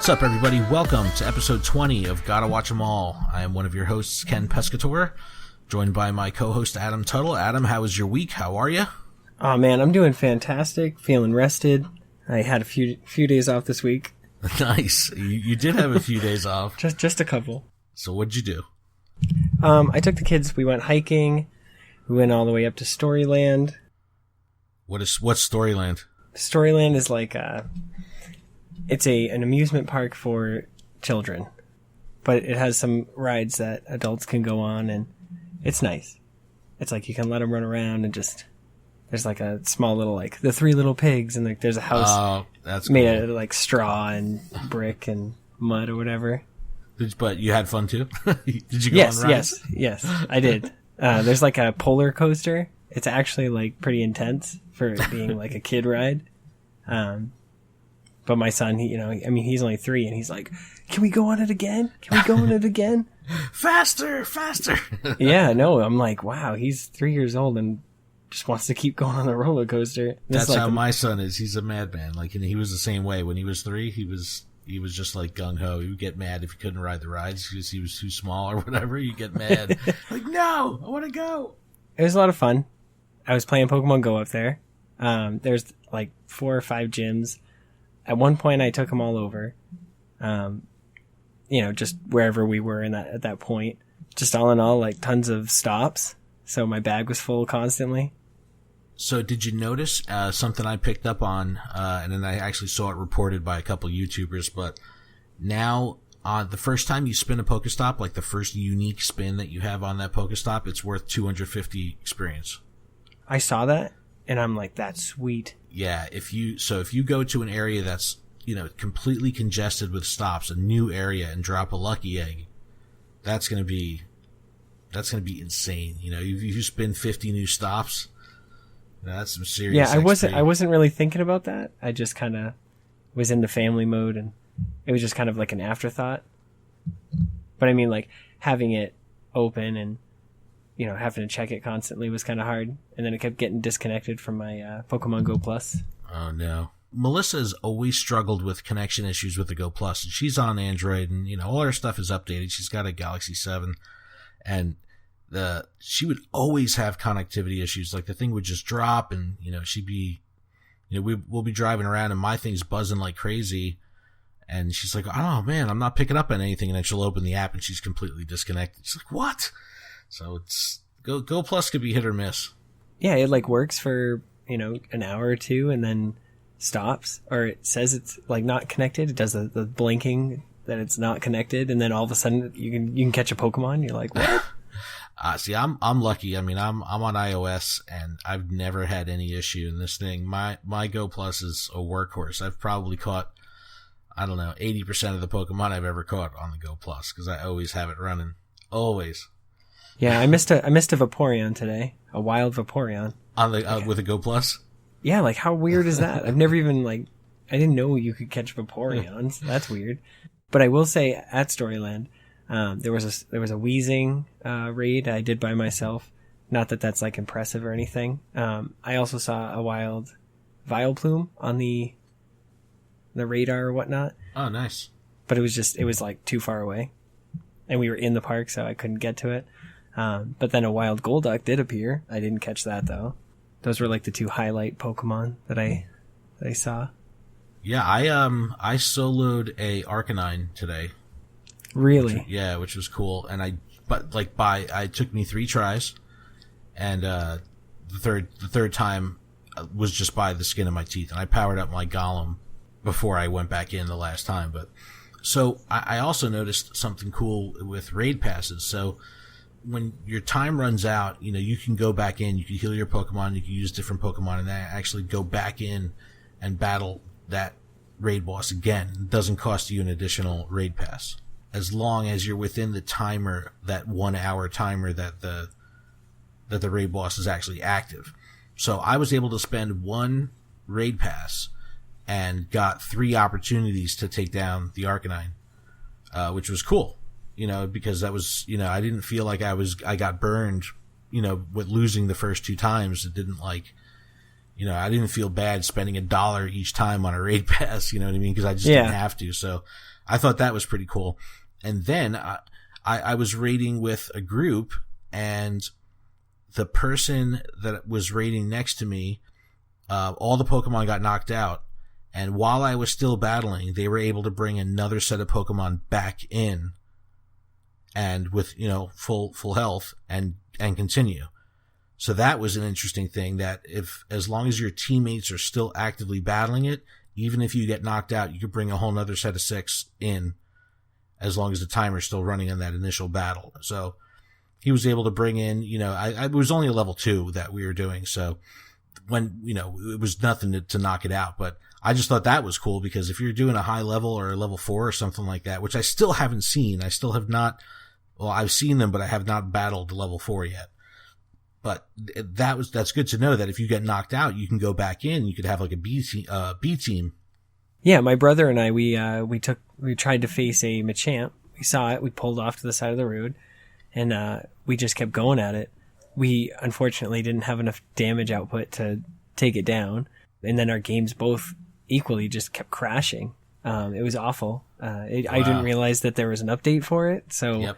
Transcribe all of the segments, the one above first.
What's up, everybody? Welcome to episode 20 of Gotta Watch 'Em All. I am one of your hosts, Ken Pescator, joined by my co-host, Adam Tuttle. Adam, how was your week? How are you? Oh, man, I'm doing fantastic. Feeling rested. I had a few days off this week. Nice. You did have a few days off. Just a couple. So what'd you do? I took the kids. We went hiking. We went all the way up to Storyland. What's Storyland? Storyland is like it's an amusement park for children, but it has some rides that adults can go on, and it's nice. It's like you can let them run around and just there's like a small little like the Three Little Pigs, and like there's a house made out of like straw and brick and mud or whatever. But you had fun too? Did you go on rides? Yes, I did. There's like a polar coaster. It's actually like pretty intense for being like a kid ride. But my son, he's only 3, and he's like, "Can we go on it again? Can we go on it again? Faster!" Yeah, no, I'm like, wow, he's 3 years old and just wants to keep going on the roller coaster. That's like how my son is. He's a madman. Like, and he was the same way when he was 3. He was just like gung ho. He would get mad if he couldn't ride the rides because he was too small or whatever. You get mad, like, no, I want to go. It was a lot of fun. I was playing Pokemon Go up there. There's like 4 or 5 gyms. At one point, I took them all over. Just wherever we were at that point. Just all in all, like tons of stops. So my bag was full constantly. So did you notice something I picked up on, and then I actually saw it reported by a couple YouTubers, but now the first time you spin a Pokestop, like the first unique spin that you have on that Pokestop, it's worth 250 experience. I saw that, and I'm like, that's sweet. Yeah, if you go to an area that's, completely congested with stops, a new area, and drop a lucky egg, that's going to be insane. If you spin 50 new stops, that's some serious XP. I wasn't really thinking about that. I just kind of was in the family mode, and it was just kind of like an afterthought. But I mean, like, having it open and, having to check it constantly was kind of hard. And then it kept getting disconnected from my Pokemon Go Plus. Oh, no. Melissa's always struggled with connection issues with the Go Plus. And she's on Android, and, all her stuff is updated. She's got a Galaxy 7. And she would always have connectivity issues. Like, the thing would just drop, and, she'd be, we'll be driving around, and my thing's buzzing like crazy. And she's like, oh, man, I'm not picking up on anything. And then she'll open the app, and she's completely disconnected. She's like, what? So it's Go Plus could be hit or miss. Yeah, it like works for, an hour or two and then stops, or it says it's like not connected. It does the blinking that it's not connected, and then all of a sudden you can catch a Pokemon. You're like, what? See, I'm lucky. I mean, I'm on iOS, and I've never had any issue in this thing. My Go Plus is a workhorse. I've probably caught, 80% of the Pokemon I've ever caught on the Go Plus, because I always have it running. Always. Yeah, I missed a Vaporeon today. A wild Vaporeon. On the with a Go Plus? Yeah, like, how weird is that? I've never even, I didn't know you could catch Vaporeons. That's weird. But I will say, at Storyland, there was a Weezing raid I did by myself. Not that that's like impressive or anything. I also saw a wild Vileplume on the radar or whatnot. Oh, nice. But it was like too far away, and we were in the park, so I couldn't get to it. But then a wild Golduck did appear. I didn't catch that though. Those were like the 2 highlight Pokemon that I saw. Yeah, I soloed a Arcanine today. Really? Which was cool. And it took me 3 tries, and the third time was just by the skin of my teeth, and I powered up my Golem before I went back in the last time. But so I also noticed something cool with raid passes. So when your time runs out, you can go back in, you can heal your Pokemon, you can use different Pokemon, and then actually go back in and battle that raid boss again. It doesn't cost you an additional raid pass, as long as you're within the timer, that 1 hour timer that the raid boss is actually active. So I was able to spend 1 raid pass and got 3 opportunities to take down the Arcanine, which was cool. Because that was, I didn't feel like I got burned, with losing the first 2 times. It didn't I didn't feel bad spending $1 each time on a raid pass, you know what I mean? Because I just didn't have to. So I thought that was pretty cool. And then I was raiding with a group, and the person that was raiding next to me, all the Pokemon got knocked out. And while I was still battling, they were able to bring another set of Pokemon back in, and with, full health and continue. So that was an interesting thing, that as long as your teammates are still actively battling it, even if you get knocked out, you could bring a whole nother set of 6 in, as long as the timer's still running on that initial battle. So he was able to bring in, it was only a level 2 that we were doing. So when, it was nothing to knock it out, but I just thought that was cool, because if you're doing a high level or a level 4 or something like that, which I still haven't seen, I still have not, well, I've seen them, but I have not battled level 4 yet. But that's good to know, that if you get knocked out, you can go back in, you could have like a B team. Yeah, my brother and I, we tried to face a Machamp. We saw it, we pulled off to the side of the road, and we just kept going at it. We unfortunately didn't have enough damage output to take it down, and then our games both equally just kept crashing. It was awful. Wow. I didn't realize that there was an update for it, so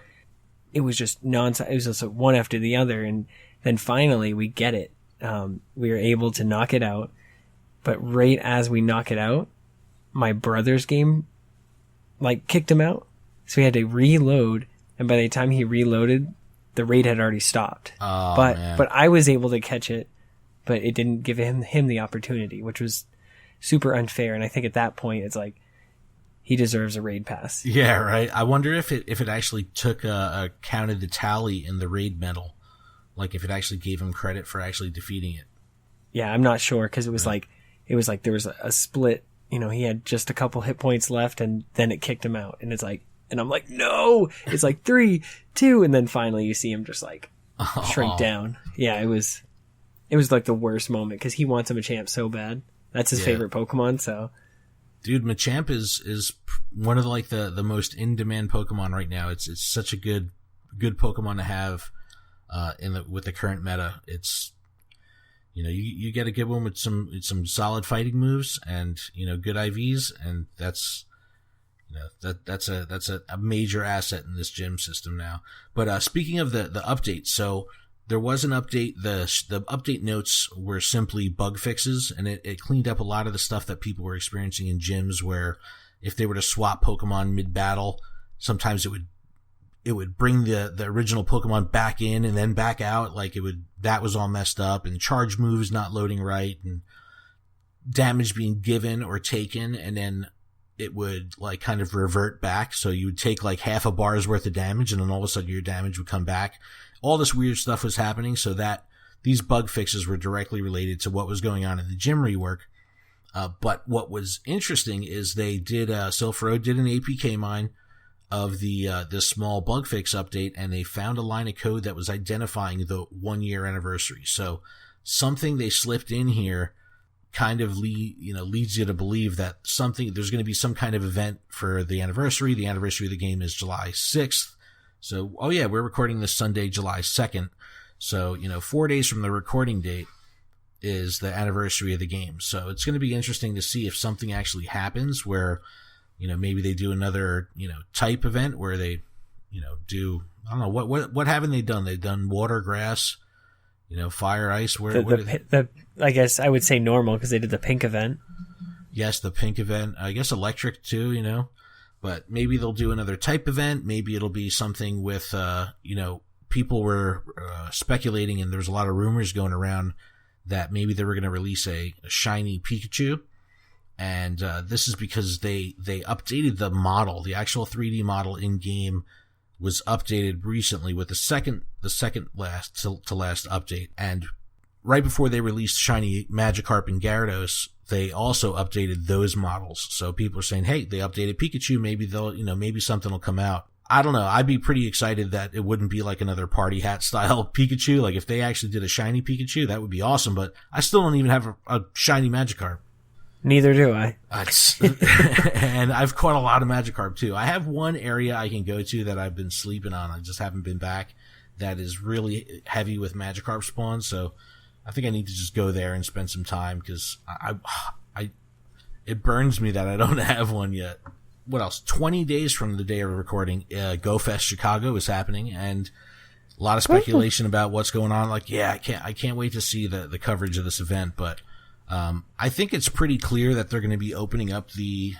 It was just nonstop. It was just one after the other, and then finally we get it. We were able to knock it out, but right as we knock it out, my brother's game kicked him out, so he had to reload, and by the time he reloaded, the raid had already stopped. Oh, but I was able to catch it, but it didn't give him the opportunity, which was super unfair. And I think at that point, it's like, he deserves a raid pass. Yeah, right. I wonder if it actually counted the tally in the raid medal, like if it actually gave him credit for actually defeating it. Yeah, I'm not sure, because it was like there was a split. He had just a couple hit points left, and then it kicked him out. And it's like, and I'm like, no! It's like 3, 2, and then finally you see him just shrink down. Yeah, it was like the worst moment, because he wants a Machamp so bad. That's his favorite Pokemon, so. Dude, Machamp is one of the most in demand Pokemon right now. It's such a good Pokemon to have with the current meta. It's you get a good one with some solid fighting moves and good IVs, and that's that's a major asset in this gym system now. But speaking of the update, so there was an update. The update notes were simply bug fixes, and it cleaned up a lot of the stuff that people were experiencing in gyms, where if they were to swap Pokemon mid-battle, sometimes it would bring the original Pokemon back in and then back out. That was all messed up, and charge moves not loading right, and damage being given or taken, and then it would kind of revert back. So you would take half a bar's worth of damage, and then all of a sudden your damage would come back. All this weird stuff was happening, so that these bug fixes were directly related to what was going on in the gym rework. But what was interesting is they did, Silph Road did an APK mine of this small bug fix update, and they found a line of code that was identifying the 1 year anniversary. So something they slipped in here kind of leads you to believe that there's going to be some kind of event for the anniversary. The anniversary of the game is July 6th. So, we're recording this Sunday, July 2nd. So, 4 days from the recording date is the anniversary of the game. So it's going to be interesting to see if something actually happens where, maybe they do another, type event where they, do, I don't know, what haven't they done? They've done water, grass, fire, ice. I guess I would say normal, because they did the pink event. Yes, the pink event. I guess electric too, But maybe they'll do another type event. Maybe it'll be something with, people were speculating, and there's a lot of rumors going around that maybe they were going to release a shiny Pikachu. And this is because they updated the model. The actual 3D model in game was updated recently with the second last to last update. And right before they released shiny Magikarp and Gyarados, they also updated those models. So people are saying, hey, they updated Pikachu. Maybe they'll, maybe something will come out. I don't know. I'd be pretty excited that it wouldn't be like another party hat style Pikachu. Like if they actually did a shiny Pikachu, that would be awesome. But I still don't even have a shiny Magikarp. Neither do I. And I've caught a lot of Magikarp too. I have one area I can go to that I've been sleeping on. I just haven't been back. That is really heavy with Magikarp spawns. So I think I need to just go there and spend some time, because it burns me that I don't have one yet. what else? 20 days from the day of recording, GoFest Chicago is happening, and a lot of speculation about what's going on. Like, yeah, I can't wait to see the coverage of this event, but I think it's pretty clear that they're going to be opening up the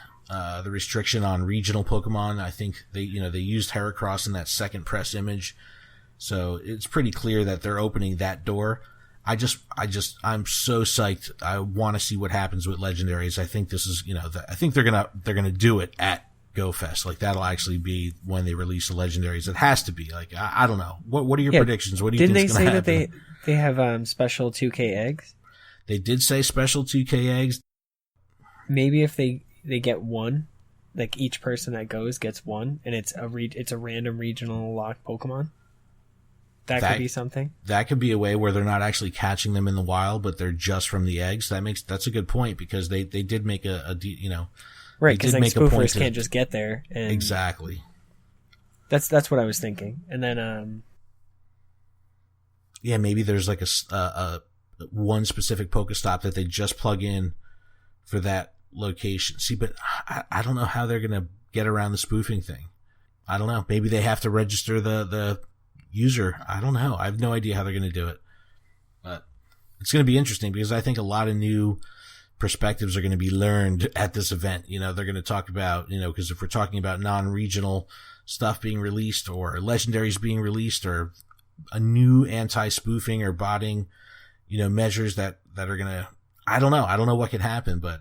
restriction on regional Pokemon. I think they used Heracross in that second press image, so it's pretty clear that they're opening that door. I'm so psyched. I want to see what happens with legendaries. I think this is, I think they're gonna do it at GoFest. Like, that'll actually be when they release the legendaries. It has to be. Like, I don't know. What are your predictions? What do you think is going to happen? Didn't they say that they have special 2K eggs? They did say special 2K eggs. Maybe if they get one, like each person that goes gets one, and it's a random regional locked Pokemon. That could be something. That could be a way where they're not actually catching them in the wild, but they're just from the eggs. That's a good point, because they did make right, because like spoofers can't just get there. And exactly. That's what I was thinking, and then yeah, maybe there's like a one specific Pokestop that they just plug in for that location. See, but I don't know how they're gonna get around the spoofing thing. I don't know. Maybe they have to register the user. I don't know. I have no idea how they're going to do it, but it's going to be interesting, because I think a lot of new perspectives are going to be learned at this event. They're going to talk about, because if we're talking about non-regional stuff being released, or legendaries being released, or a new anti-spoofing or botting, measures that are going to, I don't know what could happen, but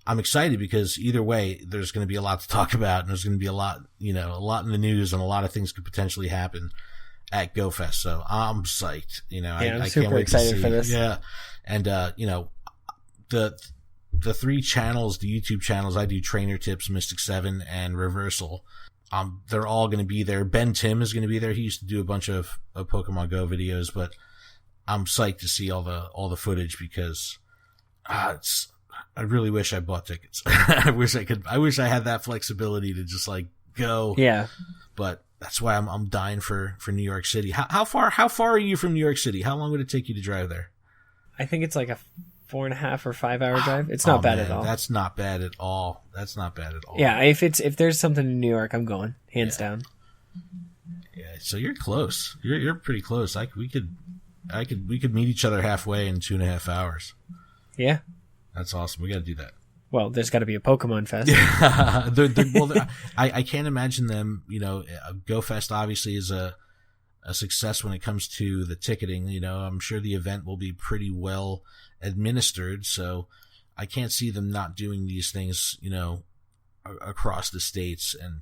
I'm excited, because either way, there's going to be a lot to talk about, and there's going to be a lot in the news, and a lot of things could potentially happen at GoFest. So I'm psyched. I'm super excited for this. Yeah. And, the three channels, the YouTube channels, I do Trainer Tips, Mystic 7, and Reversal. They're all going to be there. Ben Tim is going to be there. He used to do a bunch of Pokemon Go videos, but I'm psyched to see all the footage, because, I really wish I bought tickets. I wish I had that flexibility to just like go. Yeah. But that's why I'm dying for New York City. How far are you from New York City? How long would it take you to drive there? I think it's like a 4.5 or 5 hour drive. It's not bad at all. That's not bad at all. Yeah, if there's something in New York, I'm going hands down. Yeah, so you're close. You're pretty close. We could meet each other halfway in 2.5 hours. Yeah, that's awesome. We got to do that. Well, there's got to be a Pokemon Fest. I can't imagine them. GoFest obviously is a success when it comes to the ticketing. I'm sure the event will be pretty well administered, so I can't see them not doing these things, across the states and,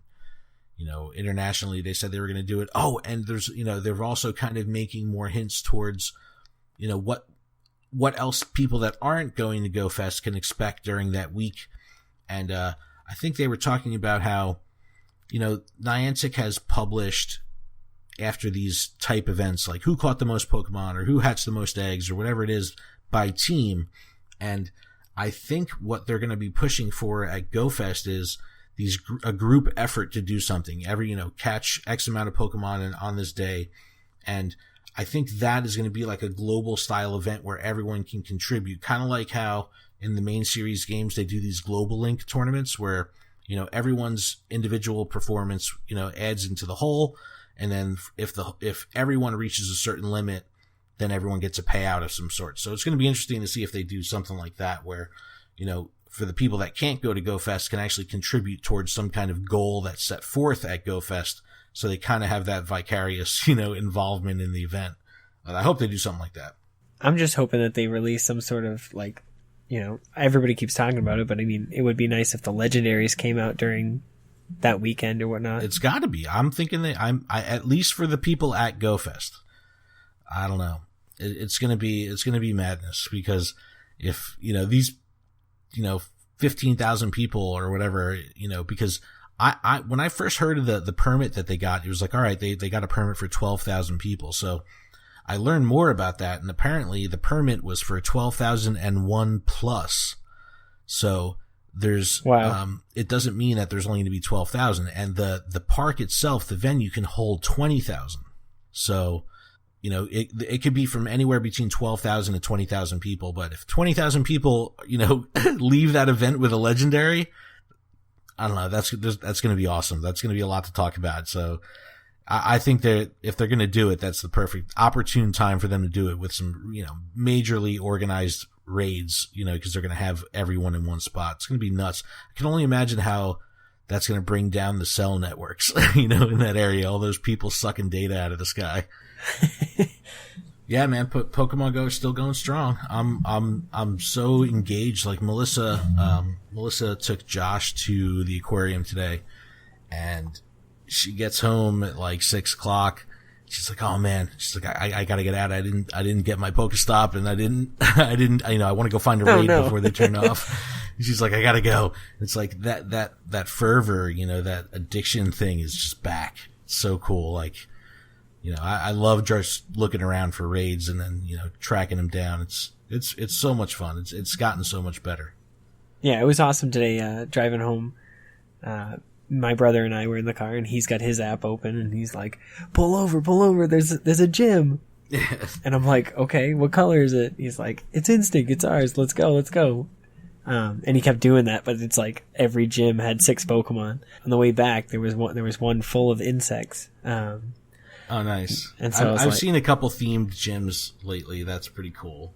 internationally. They said they were going to do it. Oh, and there's, they're also kind of making more hints towards, what else people that aren't going to GoFest can expect during that week. And I think they were talking about how, Niantic has published, after these type events, like who caught the most Pokemon or who hatched the most eggs or whatever it is by team. And I think what they're going to be pushing for at GoFest is a group effort to do something. Catch X amount of Pokemon on this day. And I think that is going to be like a global style event where everyone can contribute, kind of like how in the main series games they do these global link tournaments where, everyone's individual performance, adds into the whole. And then if everyone reaches a certain limit, then everyone gets a payout of some sort. So it's going to be interesting to see if they do something like that where, for the people that can't go to GoFest can actually contribute towards some kind of goal that's set forth at GoFest. So they kind of have that vicarious, involvement in the event. I hope they do something like that. I'm just hoping that they release some sort of everybody keeps talking about it, but I mean, it would be nice if the legendaries came out during that weekend or whatnot. It's got to be. I'm thinking that at least for the people at GoFest. I don't know. It's gonna be madness, because if these 15,000 people or whatever, because I when I first heard of the permit that they got, it was like, all right, they got a permit for 12,000 people. So I learned more about that, and apparently the permit was for 12,001 plus. So there's, it doesn't mean that there's only going to be 12,000, and the park itself, the venue can hold 20,000. So, it could be from anywhere between 12,000 to 20,000 people, but if 20,000 people, leave that event with a legendary, I don't know. That's going to be awesome. That's going to be a lot to talk about. So I think that if they're going to do it, that's the perfect opportune time for them to do it with some, majorly organized raids, because they're going to have everyone in one spot. It's going to be nuts. I can only imagine how that's going to bring down the cell networks, in that area, all those people sucking data out of the sky. Yeah, man, Pokemon Go is still going strong. I'm so engaged. Like Melissa took Josh to the aquarium today, and she gets home at like 6:00. She's like, "Oh man," she's like, "I gotta get out. I didn't get my Pokestop, and I didn't. I want to go find a raid before they turn off." She's like, "I gotta go." It's like that fervor, that addiction thing is just back. It's so cool. Like, I love just looking around for raids and then, tracking them down. It's so much fun. It's gotten so much better. Yeah, it was awesome today, driving home. My brother and I were in the car and he's got his app open and he's like, pull over. There's a gym. And I'm like, okay, what color is it? He's like, it's Instinct. It's ours. Let's go. And he kept doing that, but it's like every gym had 6 Pokemon. On the way back, there was one full of insects. Oh, nice. And so I've seen a couple themed gyms lately. That's pretty cool.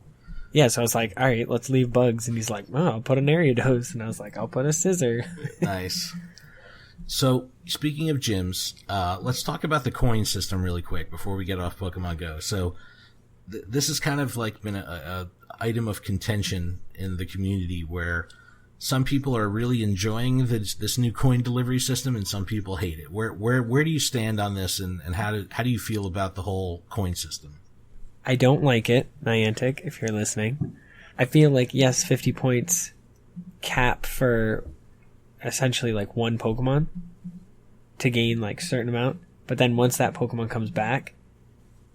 Yeah, so I was like, all right, let's leave bugs. And he's like, oh, I'll put an Ariados. And I was like, I'll put a scissor. Nice. So, speaking of gyms, let's talk about the coin system really quick before we get off Pokemon Go. So, this has kind of like been a item of contention in the community where some people are really enjoying this new coin delivery system, and some people hate it. Where do you stand on this, and how do you feel about the whole coin system? I don't like it, Niantic, if you're listening. I feel like, yes, 50 points cap for essentially like one Pokemon to gain like a certain amount, but then once that Pokemon comes back,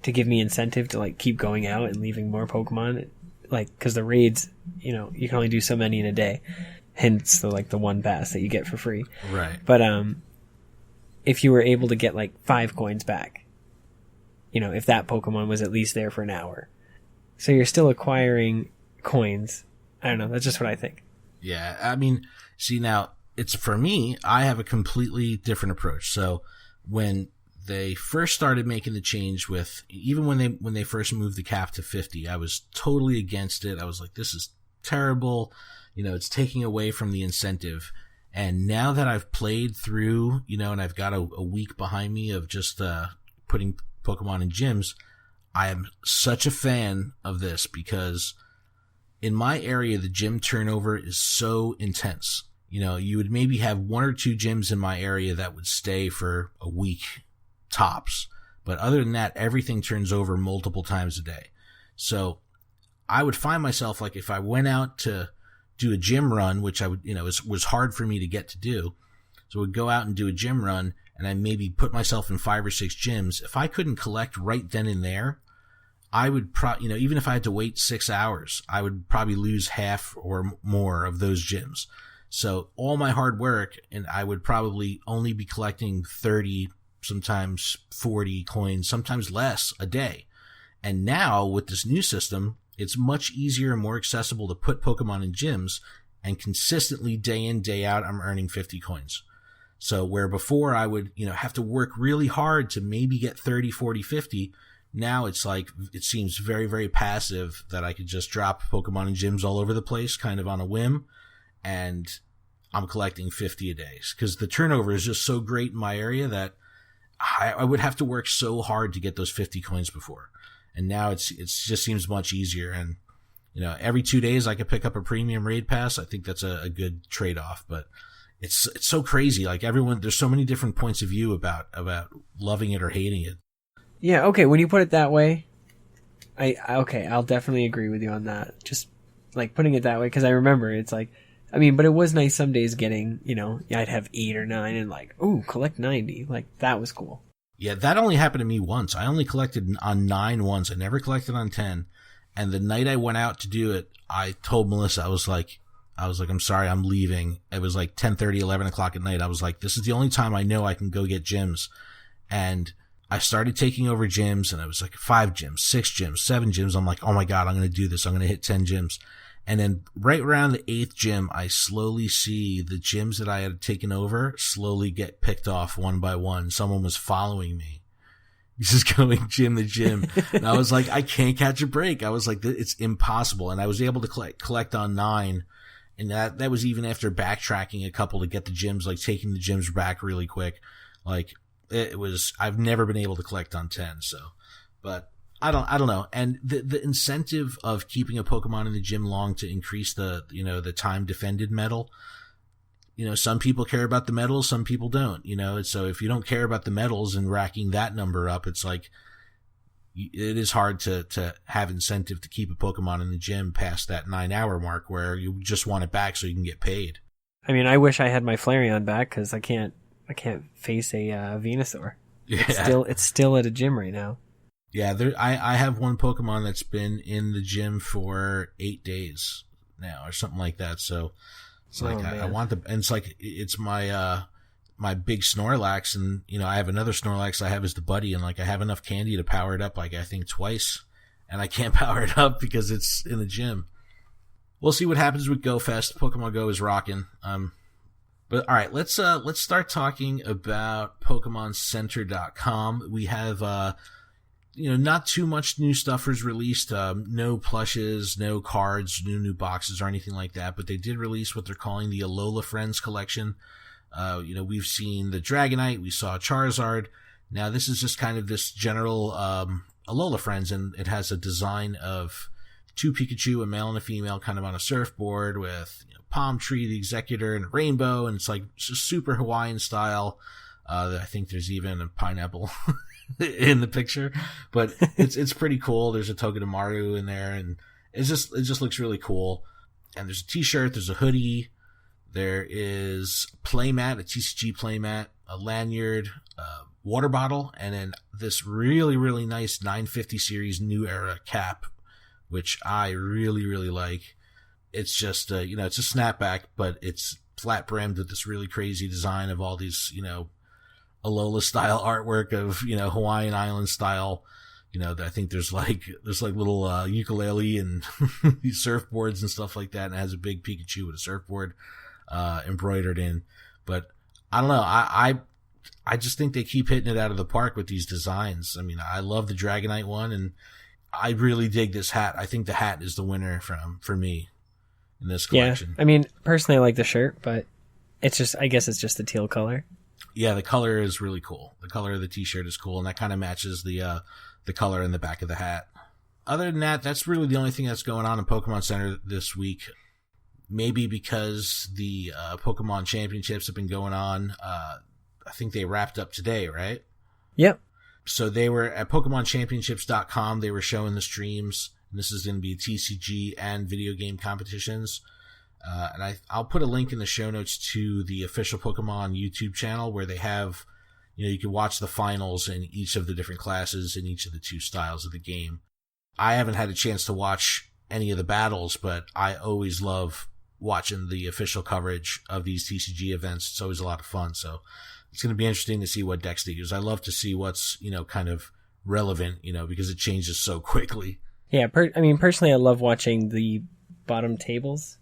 to give me incentive to like keep going out and leaving more Pokemon, like, because the raids, you can only do so many in a day. Hence the one pass that you get for free. Right. But if you were able to get like 5 coins back, if that Pokemon was at least there for an hour, so you're still acquiring coins. I don't know. That's just what I think. Yeah. I mean, see, now it's for me, I have a completely different approach. So when they first started making the change even when they first moved the cap to 50, I was totally against it. I was like, this is terrible. It's taking away from the incentive. And now that I've played through, and I've got a week behind me of just putting Pokemon in gyms, I am such a fan of this because in my area, the gym turnover is so intense. You would maybe have 1 or 2 gyms in my area that would stay for a week tops. But other than that, everything turns over multiple times a day. So I would find myself, like, if I went out to do a gym run, which I would, was hard for me to get to do. So I would go out and do a gym run and I maybe put myself in 5 or 6 gyms. If I couldn't collect right then and there, I would even if I had to wait 6 hours, I would probably lose half or more of those gyms. So all my hard work, and I would probably only be collecting 30, sometimes 40 coins, sometimes less a day. And now with this new system, it's much easier and more accessible to put Pokemon in gyms, and consistently day in, day out, I'm earning 50 coins. So where before I would, have to work really hard to maybe get 30, 40, 50, now it's like, it seems very, very passive that I could just drop Pokemon in gyms all over the place, kind of on a whim, and I'm collecting 50 a day. Because the turnover is just so great in my area that I would have to work so hard to get those 50 coins before. And now it just seems much easier. And, every 2 days I could pick up a premium raid pass. I think that's a good trade-off, but it's so crazy. Like, everyone, there's so many different points of view about loving it or hating it. Yeah. Okay. When you put it that way, I'll definitely agree with you on that. Just like putting it that way. 'Cause I remember it's like, but it was nice some days getting, I'd have 8 or 9 and like, ooh, collect 90. Like, that was cool. Yeah, that only happened to me once. I only collected on 9 once. I never collected on 10. And the night I went out to do it, I told Melissa, I was like, I'm sorry, I'm leaving. It was like 10:30, 11 o'clock at night. I was like, this is the only time I know I can go get gyms. And I started taking over gyms, and it was like 5 gyms, 6 gyms, 7 gyms. I'm like, oh my God, I'm going to do this. I'm going to hit 10 gyms. And then right around the 8th gym, I slowly see the gyms that I had taken over slowly get picked off one by one. Someone was following me. Just going gym to gym. And I was like, I can't catch a break. I was like, it's impossible. And I was able to collect on 9. And that was even after backtracking a couple to get the gyms, like taking the gyms back really quick. Like I've never been able to collect on 10. So, but I don't know. And the incentive of keeping a Pokemon in the gym long to increase the time defended medal. Some people care about the medals, some people don't, so if you don't care about the medals and racking that number up, it's like, it is hard to have incentive to keep a Pokemon in the gym past that 9-hour mark where you just want it back so you can get paid. I mean, I wish I had my Flareon back because I can't face a Venusaur. Yeah. It's still at a gym right now. Yeah, I have one Pokemon that's been in the gym for 8 days now or something like that, so it's like, I want and it's like, it's my big Snorlax, and, I have another Snorlax I have as the buddy, and like, I have enough candy to power it up, like, I think twice, and I can't power it up because it's in the gym. We'll see what happens with Go Fest. Pokemon Go is rocking. But alright, let's start talking about PokemonCenter.com. We have, not too much new stuff was released. No plushes, no cards, new boxes or anything like that. But they did release what they're calling the Alola Friends collection. We've seen the Dragonite, we saw Charizard. Now this is just kind of this general Alola Friends, and it has a design of 2 Pikachu, a male and a female, kind of on a surfboard with palm tree, the Executor, and a rainbow, and it's like just super Hawaiian style. I think there's even a pineapple in the picture, but it's pretty cool. There's a Togedemaru in there, and it just looks really cool. And there's a t-shirt, there's a hoodie, there is a playmat, a TCG playmat, a lanyard, a water bottle, and then this really, really nice 950 series New Era cap, which I really, really like. It's just, it's a snapback, but it's flat brimmed with this really crazy design of all these, Alola style artwork of, Hawaiian Island style. I think there's like little, ukulele and these surfboards and stuff like that. And it has a big Pikachu with a surfboard, embroidered in. But I don't know. I just think they keep hitting it out of the park with these designs. I mean, I love the Dragonite one, and I really dig this hat. I think the hat is the winner for me in this collection. Yeah. I mean, personally I like the shirt, but I guess it's just the teal color. Yeah, the color is really cool. The color of the t-shirt is cool, and that kind of matches the color in the back of the hat. Other than that, that's really the only thing that's going on in Pokemon Center this week. Maybe because the Pokemon Championships have been going on. I think they wrapped up today, right? Yep. So they were at PokemonChampionships.com. They were showing the streams, and this is going to be TCG and video game competitions. And I'll put a link in the show notes to the official Pokemon YouTube channel where they have, you can watch the finals in each of the different classes in each of the 2 styles of the game. I haven't had a chance to watch any of the battles, but I always love watching the official coverage of these TCG events. It's always a lot of fun. So it's going to be interesting to see what decks they use. I love to see what's, kind of relevant, because it changes so quickly. Yeah. Personally, I love watching the bottom tables.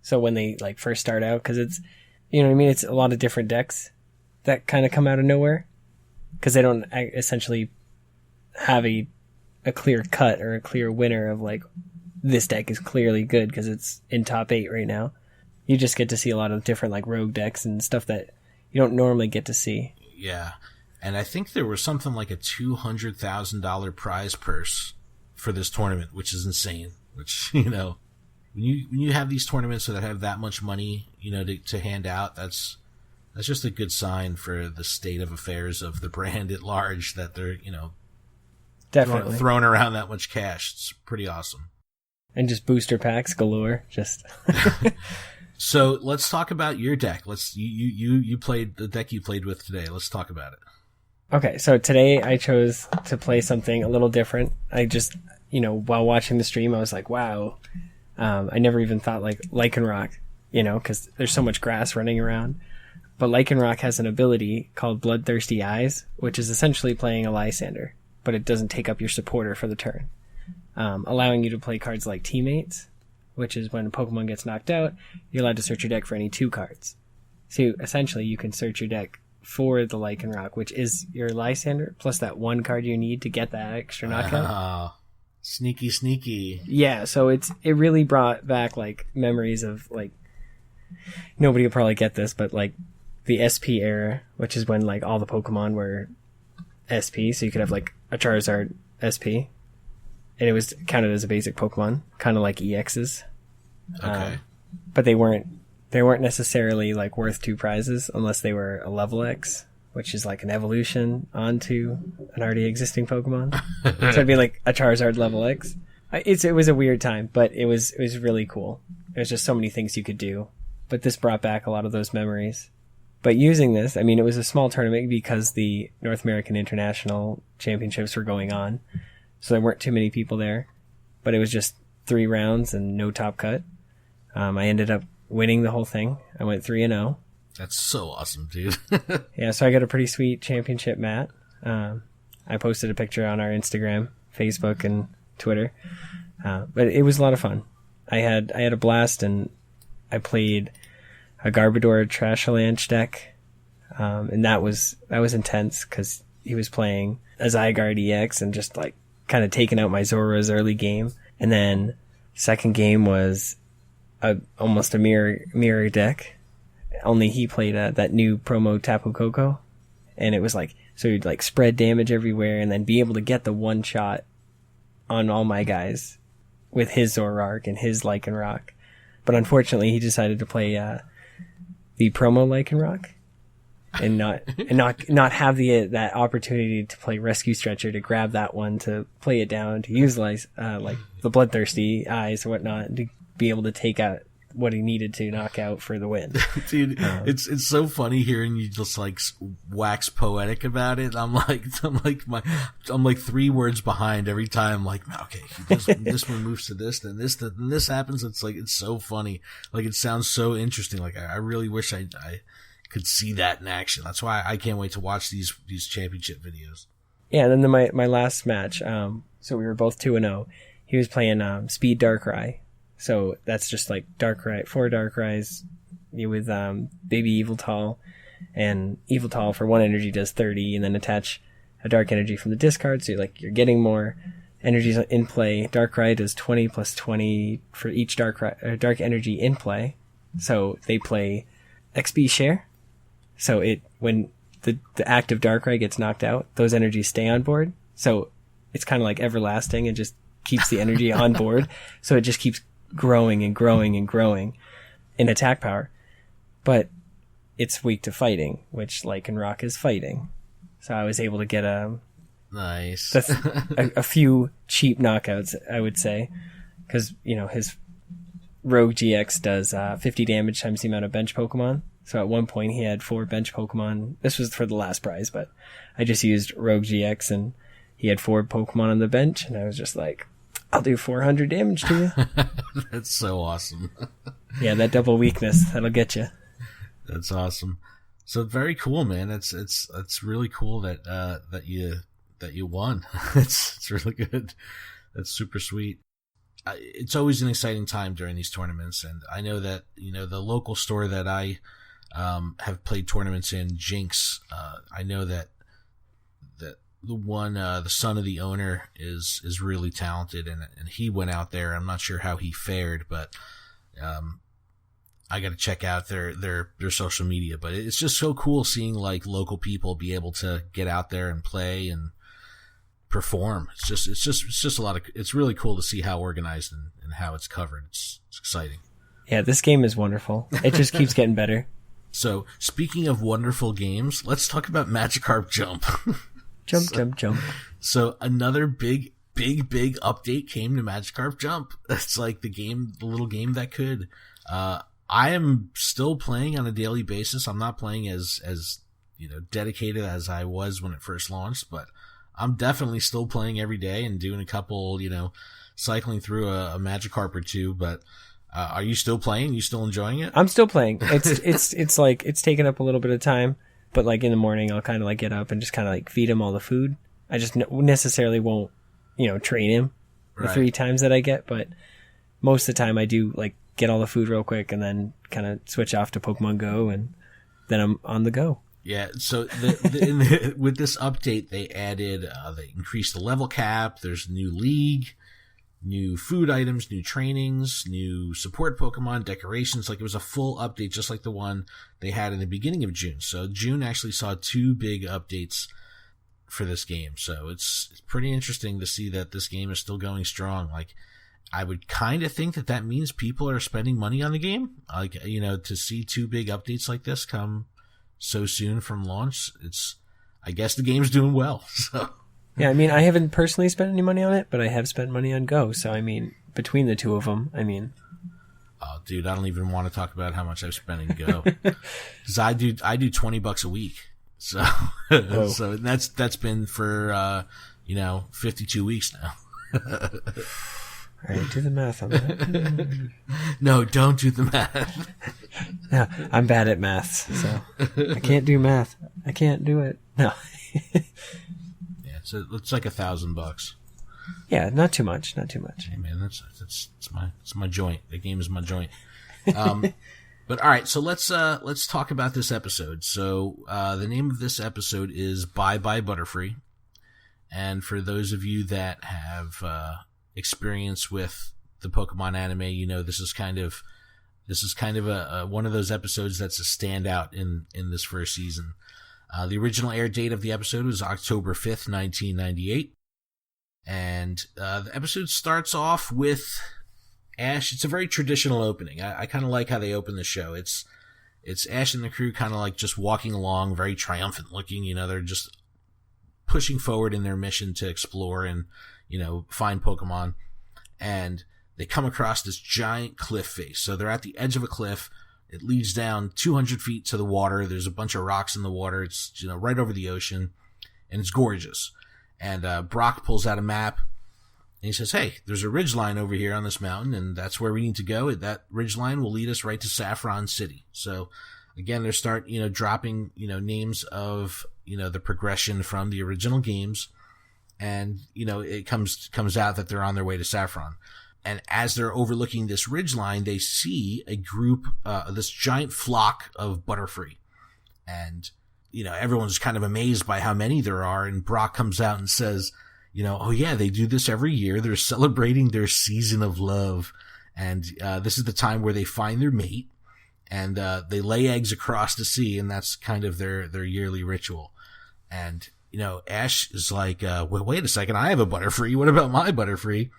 So when they first start out, because it's, it's a lot of different decks that kind of come out of nowhere, because they don't essentially have a clear cut or a clear winner of this deck is clearly good because it's in top 8 right now. You just get to see a lot of different rogue decks and stuff that you don't normally get to see. Yeah, and I think there was something like a $200,000 prize purse for this tournament, which is insane. Which when you have these tournaments that have that much money, to hand out, that's just a good sign for the state of affairs of the brand at large, that they're, definitely throwing around that much cash. It's pretty awesome. And just booster packs galore. Just So let's talk about your deck. You played the deck you played with today. Let's talk about it. Okay, so today I chose to play something a little different. I just, while watching the stream, I was like, wow. I never even thought Lycanroc, because there's so much grass running around. But Lycanroc has an ability called Bloodthirsty Eyes, which is essentially playing a Lysander, but it doesn't take up your supporter for the turn, allowing you to play cards like Teammates, which is when a Pokemon gets knocked out, you're allowed to search your deck for any 2 cards. So essentially, you can search your deck for the Lycanroc, which is your Lysander, plus that 1 card you need to get that extra knockout. Sneaky. Yeah, so it really brought back like memories of like, nobody will probably get this, but like the SP era, which is when like all the Pokemon were SP, so you could have like a Charizard SP, and it was counted as a basic Pokemon, kind of like EXs. Okay. But they weren't necessarily like worth 2 prizes unless they were a level X, which is like an evolution onto an already existing Pokemon. So it'd be like a Charizard level X. It was a weird time, but it was really cool. There's just so many things you could do. But this brought back a lot of those memories. But using this, I mean, it was a small tournament because the North American International Championships were going on. So there weren't too many people there. But it was just 3 rounds and no top cut. I ended up winning the whole thing. I went 3-0. That's so awesome, dude. Yeah, so I got a pretty sweet championship mat. I posted a picture on our Instagram, Facebook, and Twitter. But it was a lot of fun. I had a blast, and I played a Garbodor Trashalanche deck, and that was intense because he was playing a Zygarde EX and just like kind of taking out my Zora's early game. And then second game was almost a mirror deck. Only he played that new promo Tapu Koko, and it was like, so you'd like spread damage everywhere and then be able to get the 1 shot on all my guys with his Zoroark and his Lycanroc. But unfortunately, he decided to play the promo Lycanroc and not have that opportunity to play Rescue Stretcher to grab that one, to play it down, to use like the Bloodthirsty Eyes or whatnot, to be able to take out what he needed to knock out for the win. Dude, it's so funny hearing you just like wax poetic about it. I'm like 3 words behind every time. Like, okay, this one moves to this, then this happens. It's like, it's so funny. Like, it sounds so interesting. Like, I really wish I could see that in action. That's why I can't wait to watch these championship videos. Yeah. And then my last match, so we were both 2-0. He was playing Speed Darkrai. So that's just like 4 Darkrai's with Baby Yveltal, and Yveltal for 1 energy does 30, and then attach a dark energy from the discard, so you're getting more energies in play. Darkrai does 20 plus 20 for each dark energy in play. So they play XP share. So when the active Darkrai gets knocked out, those energies stay on board. So it's kind of like everlasting and just keeps the energy on board. So it just keeps growing and growing and growing in attack power, but it's weak to fighting, which Lycanroc is fighting. So I was able to get a few cheap knockouts, I would say, because his Rogue GX does 50 damage times the amount of bench Pokemon. So at one point he had 4 bench Pokemon. This was for the last prize, but I just used Rogue GX and he had 4 Pokemon on the bench, and I was just like, I'll do 400 damage to you. That's so awesome. Yeah, that double weakness, that'll get you. That's awesome. So very cool, man. It's really cool that you won. It's really good. That's super sweet. It's always an exciting time during these tournaments, and I know that the local store that I have played tournaments in, Jinx. I know that the one, the son of the owner is really talented, and he went out there. I'm not sure how he fared, but I got to check out their social media. But it's just so cool seeing like local people be able to get out there and play and perform. It's just a lot of. It's really cool to see how organized and how it's covered. It's exciting. Yeah, this game is wonderful. It just keeps getting better. So speaking of wonderful games, let's talk about Magikarp Jump. Jump. So another big update came to Magikarp Jump. It's like the little game that could. I am still playing on a daily basis. I'm not playing as dedicated as I was when it first launched, but I'm definitely still playing every day and doing a couple, cycling through a Magikarp or 2. But are you still playing? You still enjoying it? I'm still playing. It's like it's taken up a little bit of time. But like in the morning, I'll kind of like get up and just kind of like feed him all the food. I just necessarily won't, train him the 3 times that I get. But most of the time I do like get all the food real quick and then kind of switch off to Pokemon Go, and then I'm on the go. Yeah, so with this update, they increased the level cap. There's a new league, new food items, new trainings, new support Pokemon, decorations. Like, it was a full update, just like the one they had in the beginning of June. So June actually saw 2 big updates for this game. So it's pretty interesting to see that this game is still going strong. Like, I would kind of think that means people are spending money on the game. Like, to see 2 big updates like this come so soon from launch, I guess the game's doing well. So yeah, I mean, I haven't personally spent any money on it, but I have spent money on Go. So I mean, between the 2 of them, I mean, oh dude, I don't even want to talk about how much I've spent in Go, because I do $20 a week. So so that's been for 52 weeks now. All right, do the math on that. No, don't do the math. No, I'm bad at math, so I can't do math. I can't do it. No. Yeah, so it's like $1,000. Yeah, not too much. Not too much. Hey man, it's my joint. The game is my joint. But all right, so let's talk about this episode. So the name of this episode is Bye Butterfree, and for those of you that have experience with the Pokemon anime, this is kind of a one of those episodes that's a standout in this first season. The original air date of the episode was October 5th, 1998. And the episode starts off with Ash. It's a very traditional opening. I kind of like how they open the show. It's Ash and the crew kind of like just walking along, very triumphant looking. They're just pushing forward in their mission to explore and find Pokemon, and they come across this giant cliff face. So they're at the edge of a cliff. It leads down 200 feet to the water. There's a bunch of rocks in the water. It's, right over the ocean, and it's gorgeous. And Brock pulls out a map, and he says, hey, there's a ridgeline over here on this mountain, and that's where we need to go. That ridgeline will lead us right to Saffron City. So again, they start, dropping, names of, the progression from the original games. And, it comes out that they're on their way to Saffron. And as they're overlooking this ridgeline, they see a group, this giant flock of Butterfree. And, everyone's kind of amazed by how many there are. And Brock comes out and says, oh yeah, they do this every year. They're celebrating their season of love. And, this is the time where they find their mate. And, they lay eggs across the sea. And that's kind of their yearly ritual. And, Ash is like, well, wait a second, I have a Butterfree. What about my Butterfree?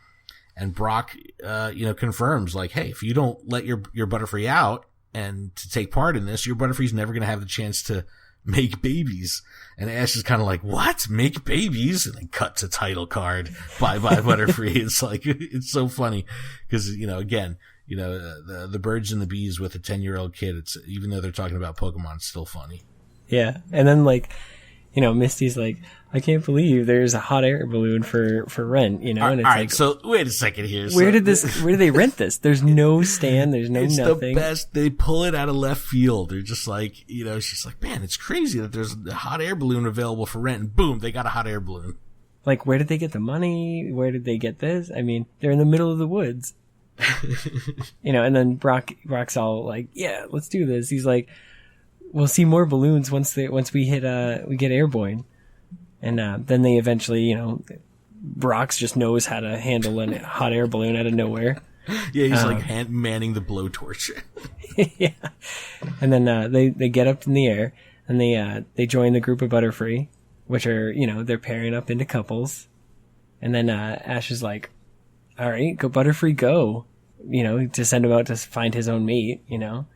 And Brock, confirms, like, hey, if you don't let your Butterfree out and to take part in this, your Butterfree's never going to have the chance to make babies. And Ash is kind of like, what? Make babies? And then cut to title card. Bye Butterfree. It's like, it's so funny. Cause, again, the birds and the bees with a 10-year-old kid, it's, even though they're talking about Pokemon, it's still funny. Yeah. And then like, Misty's like, I can't believe there's a hot air balloon for rent, and it's all right, like, so wait a second here. Where did they rent this? There's no stand, there's no it's nothing. The best. They pull it out of left field. They're just like, she's like, man, it's crazy that there's a hot air balloon available for rent, and boom, they got a hot air balloon. Like, where did they get the money? Where did they get this? I mean, they're in the middle of the woods. And then Brock's all like, yeah, let's do this. He's like, we'll see more balloons once we get airborne. And then they eventually, Brox just knows how to handle a hot air balloon out of nowhere. Yeah, he's like manning the blowtorch. Yeah. And then they get up in the air, and they join the group of Butterfree, which are, they're pairing up into couples. And then Ash is like, all right, go Butterfree, go. To send him out to find his own mate, And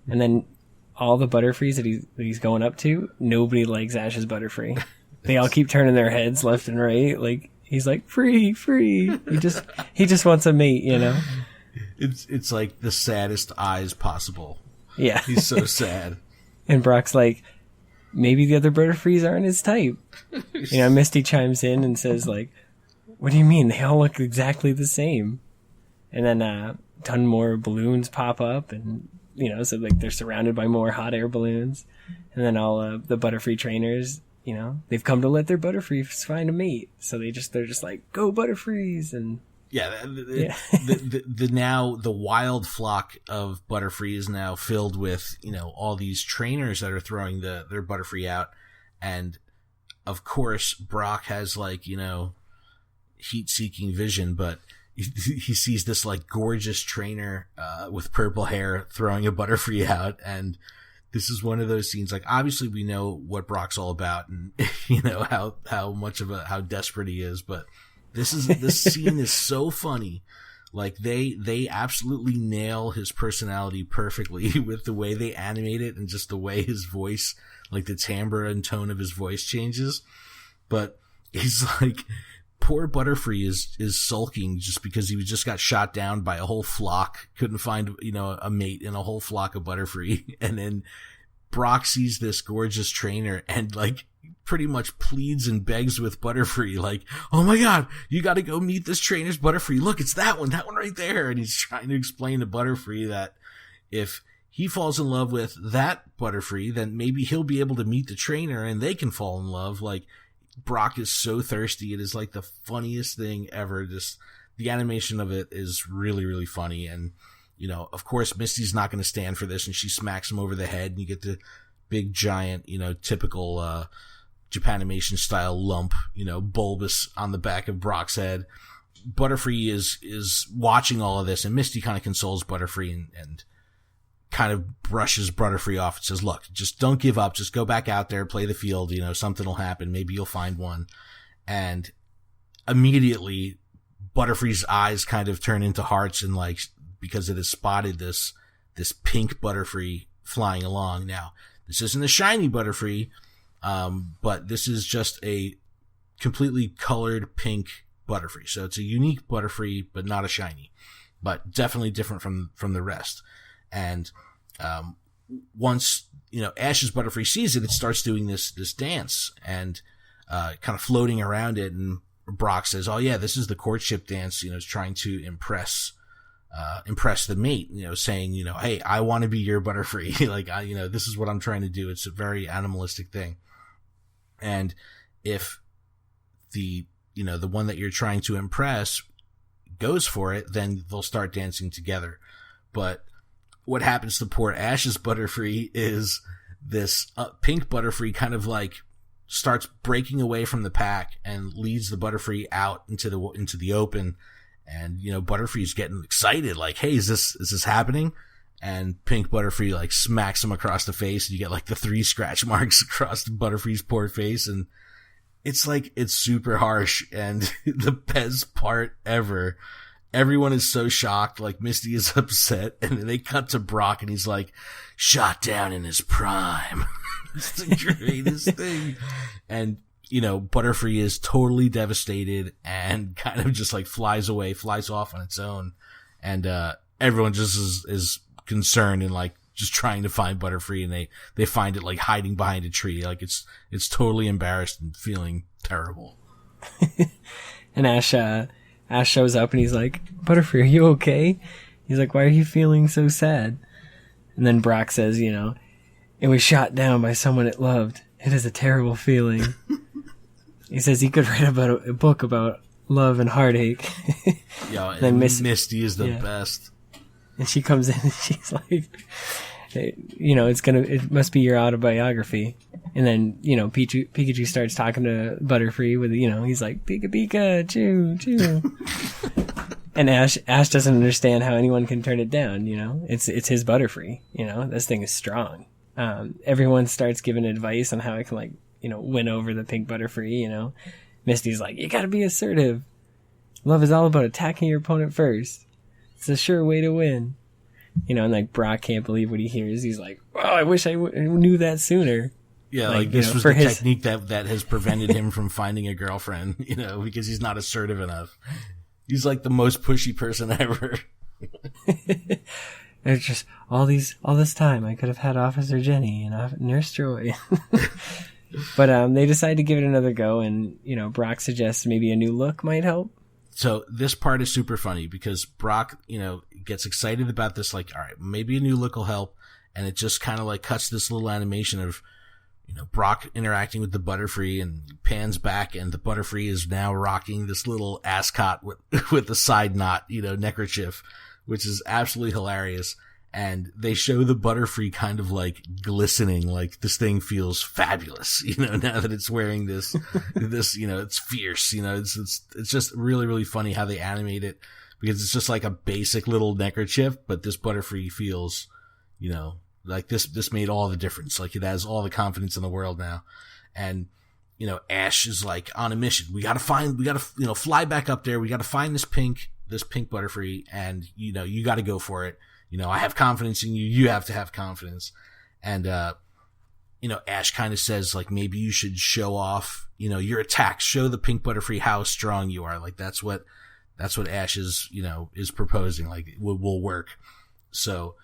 then all the Butterfrees that he's going up to, nobody likes Ash's Butterfree. They all keep turning their heads left and right. Like, he's like, free. He just wants a mate, It's like the saddest eyes possible. Yeah. He's so sad. And Brock's like, maybe the other Butterfrees aren't his type. Misty chimes in and says like, what do you mean? They all look exactly the same. And then a ton more balloons pop up, and so like they're surrounded by more hot air balloons. And then all the Butterfree trainers, they've come to let their Butterfrees find a mate. So they're just like, go Butterfrees. And Yeah, the wild flock of Butterfree is now filled with, all these trainers that are throwing their Butterfree out. And of course, Brock has heat-seeking vision, but he sees this gorgeous trainer with purple hair throwing a Butterfree out, and this is one of those scenes. Obviously we know what Brock's all about, and how desperate he is, but this scene is so funny. They absolutely nail his personality perfectly with the way they animate it and just the way his voice, the timbre and tone of his voice changes. But he's poor Butterfree is sulking just because he just got shot down by a whole flock, couldn't find, a mate in a whole flock of Butterfree. And then Brock sees this gorgeous trainer and pretty much pleads and begs with Butterfree, oh my God, you got to go meet this trainer's Butterfree. Look, it's that one right there. And he's trying to explain to Butterfree that if he falls in love with that Butterfree, then maybe he'll be able to meet the trainer and they can fall in love. Brock is so thirsty. It is the funniest thing ever. Just the animation of it is really, really funny. And, of course, Misty's not going to stand for this, and she smacks him over the head, and you get the big, giant, typical, Japanimation style lump, bulbous on the back of Brock's head. Butterfree is watching all of this, and Misty kind of consoles Butterfree and kind of brushes Butterfree off and says, look, just don't give up. Just go back out there, play the field. Something will happen. Maybe you'll find one. And immediately Butterfree's eyes kind of turn into hearts, and because it has spotted this pink Butterfree flying along. Now, this isn't a shiny Butterfree, but this is just a completely colored pink Butterfree. So it's a unique Butterfree, but not a shiny, but definitely different from the rest. And once Ash's Butterfree sees it, it starts doing this dance and kind of floating around it. And Brock says, "Oh yeah, this is the courtship dance." It's trying to impress the mate. Saying, "Hey, I want to be your Butterfree." This is what I'm trying to do. It's a very animalistic thing. And if the one that you're trying to impress goes for it, then they'll start dancing together. But what happens to poor Ash's Butterfree is this pink Butterfree kind of starts breaking away from the pack and leads the Butterfree out into the open. And, Butterfree's getting excited, hey, is this happening? And pink Butterfree smacks him across the face, and you get the 3 scratch marks across the Butterfree's poor face. And it's it's super harsh. And the best part ever, everyone is so shocked. Misty is upset, and then they cut to Brock, and he's shot down in his prime. It's the greatest thing. And, Butterfree is totally devastated and kind of just flies off on its own. And, everyone just is concerned and just trying to find Butterfree, and they find it hiding behind a tree. It's totally embarrassed and feeling terrible. And Ash shows up and he's "Butterfree, are you okay?" He's "Why are you feeling so sad?" And then Brock says, "It was shot down by someone it loved. It is a terrible feeling." He says he could write about a book about love and heartache. Yeah, and Misty is the best. And she comes in and she's it must be your autobiography. And then, Pikachu starts talking to Butterfree with, he's Pika Pika, choo, choo. And Ash doesn't understand how anyone can turn it down, It's his Butterfree, This thing is strong. Everyone starts giving advice on how I can, win over the pink Butterfree, Misty's you gotta be assertive. Love is all about attacking your opponent first. It's a sure way to win. And Brock can't believe what he hears. He's "Oh, I wish I knew that sooner." Yeah, this was the technique that has prevented him from finding a girlfriend, because he's not assertive enough. He's the most pushy person ever. There's just all this time I could have had Officer Jenny and Nurse Joy. But they decide to give it another go, and Brock suggests maybe a new look might help. So this part is super funny because Brock, gets excited about this, all right, maybe a new look will help. And it just kind of cuts this little animation of, Brock interacting with the Butterfree and pans back, and the Butterfree is now rocking this little ascot with the side knot, neckerchief, which is absolutely hilarious. And they show the Butterfree kind of like glistening, like this thing feels fabulous, now that it's wearing this, it's fierce, it's just really, really funny how they animate it, because it's just like a basic little neckerchief, but this Butterfree feels, like this made all the difference. Like it has all the confidence in the world now. And, Ash is like on a mission. We gotta fly back up there. We gotta find this pink Butterfree, and, you gotta go for it. I have confidence in you. You have to have confidence. And, Ash kind of says, like, maybe you should show off, your attacks. Show the pink Butterfree how strong you are. Like, that's what Ash is, is proposing. Like, it will work. So,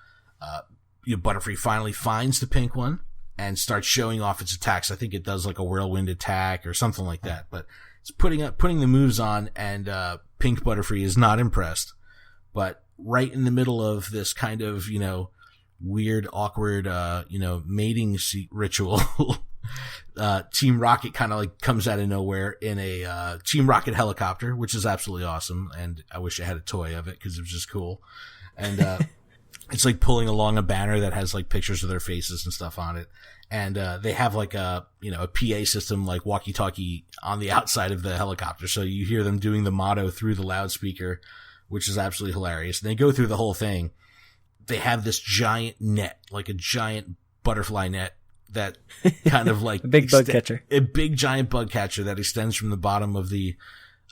Butterfree finally finds the pink one and starts showing off its attacks. I think it does like a whirlwind attack or something like that, but it's putting the moves on, and, pink Butterfree is not impressed. But right in the middle of this kind of, weird, awkward, mating ritual, Team Rocket kind of like comes out of nowhere in a, Team Rocket helicopter, which is absolutely awesome. And I wish I had a toy of it because it was just cool. And, it's like pulling along a banner that has like pictures of their faces and stuff on it. And, they have like a PA system, like walkie-talkie on the outside of the helicopter. So you hear them doing the motto through the loudspeaker, which is absolutely hilarious. And they go through the whole thing. They have this giant net, like a giant butterfly net that kind of like a big bug catcher, a big giant bug catcher that extends from the bottom of the,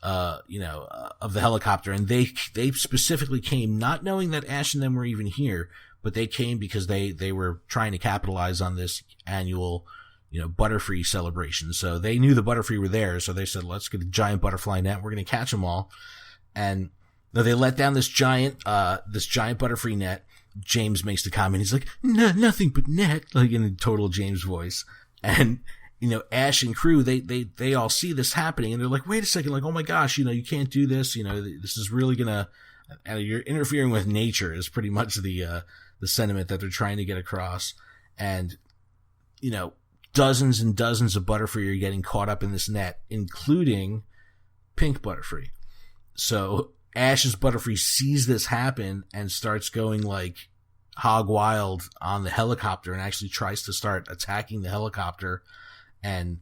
of the helicopter. And they specifically came not knowing that Ash and them were even here, but they came because they were trying to capitalize on this annual, Butterfree celebration. So they knew the Butterfree were there. So they said, let's get a giant butterfly net. We're going to catch them all. And they let down this giant Butterfree net. James makes the comment. He's like, nothing but net, like in a total James voice. And, Ash and crew, they all see this happening, and they're like, wait a second, like, oh my gosh, you can't do this. This is really gonna, you're interfering with nature is pretty much the sentiment that they're trying to get across. And, dozens and dozens of Butterfree are getting caught up in this net, including pink Butterfree. So Ash's Butterfree sees this happen and starts going like hog wild on the helicopter, and actually tries to start attacking the helicopter. And,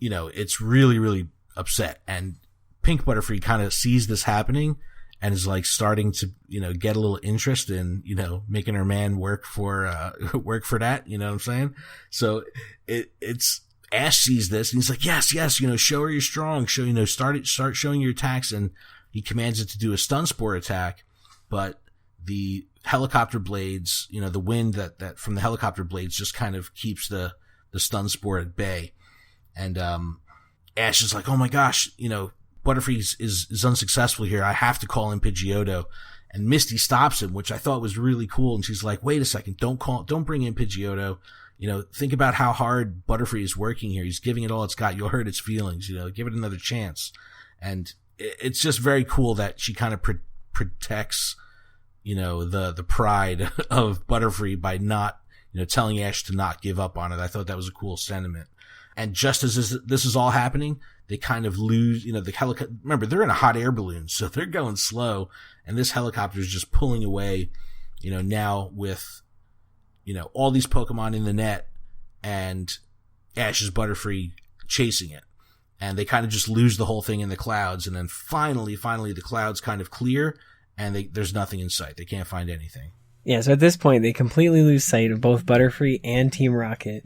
it's really, really upset. And pink Butterfree kind of sees this happening and is like starting to, get a little interest in, making her man work for that. You know what I'm saying? So it's Ash sees this and he's like, yes, show her you're strong. Start showing your attacks. And he commands it to do a stun spore attack, but the helicopter blades, the wind that from the helicopter blades just kind of keeps the stun spore at bay. And, Ash is like, oh my gosh, Butterfree is unsuccessful here. I have to call in Pidgeotto. And Misty stops him, which I thought was really cool. And she's like, wait a second, don't bring in Pidgeotto. Think about how hard Butterfree is working here. He's giving it all it's got. You'll hurt its feelings, give it another chance. And it's just very cool that she kind of protects, the pride of Butterfree by not, telling Ash to not give up on it. I thought that was a cool sentiment. And just as this is all happening, they kind of lose, the helicopter. Remember, they're in a hot air balloon, so they're going slow. And this helicopter is just pulling away, now with, all these Pokemon in the net and Ash's Butterfree chasing it. And they kind of just lose the whole thing in the clouds. And then finally the clouds kind of clear and there's nothing in sight. They can't find anything. Yeah, so at this point, they completely lose sight of both Butterfree and Team Rocket.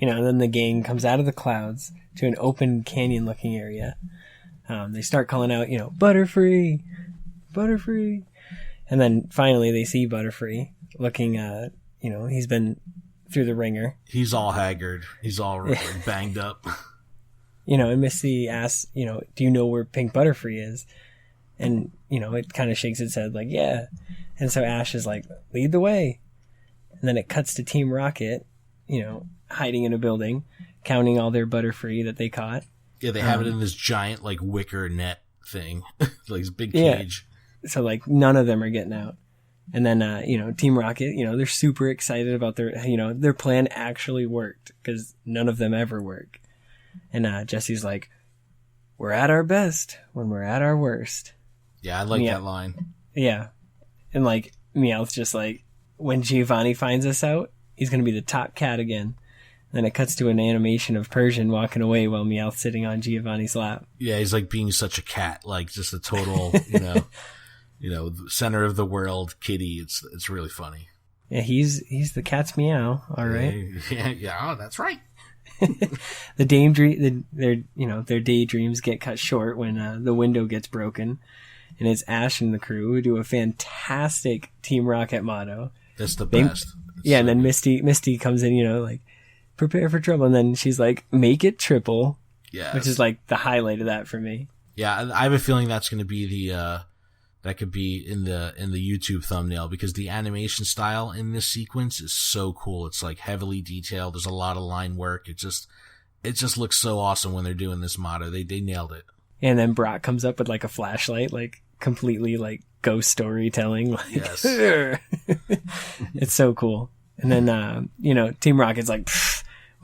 And then the gang comes out of the clouds to an open canyon-looking area. They start calling out, Butterfree, Butterfree. And then finally they see Butterfree looking, he's been through the ringer. He's all haggard. He's all banged up. And Misty asks, do you know where pink Butterfree is? And, it kind of shakes its head like, yeah. And so Ash is like, lead the way. And then it cuts to Team Rocket, hiding in a building, counting all their Butterfree that they caught. Yeah, they have it in this giant, wicker net thing. Like this big cage. Yeah. So, none of them are getting out. And then, Team Rocket, they're super excited about their plan actually worked because none of them ever work. And Jesse's like, we're at our best when we're at our worst. Yeah, I like that line. Yeah. And like, Meowth's just like, when Giovanni finds us out, he's going to be the top cat again. Then it cuts to an animation of Persian walking away while Meowth's sitting on Giovanni's lap. Yeah, he's like being such a cat, like just a total, center of the world kitty. It's really funny. Yeah, he's the cat's meow. All right. Yeah, that's right. Their daydreams get cut short when the window gets broken, and it's Ash and the crew who do a fantastic Team Rocket motto. That's the best. And then Misty comes in, like, prepare for trouble, and then she's like, make it triple. Yeah, which is like the highlight of that for me. Yeah, I have a feeling that's going to be that could be in the YouTube thumbnail, because the animation style in this sequence is so cool. It's like heavily detailed. There's a lot of line work. It just looks so awesome when they're doing this motto. They nailed it. And then Brock comes up with like a flashlight, like completely like ghost storytelling. Like, yes. It's so cool. And then, Team Rocket's like,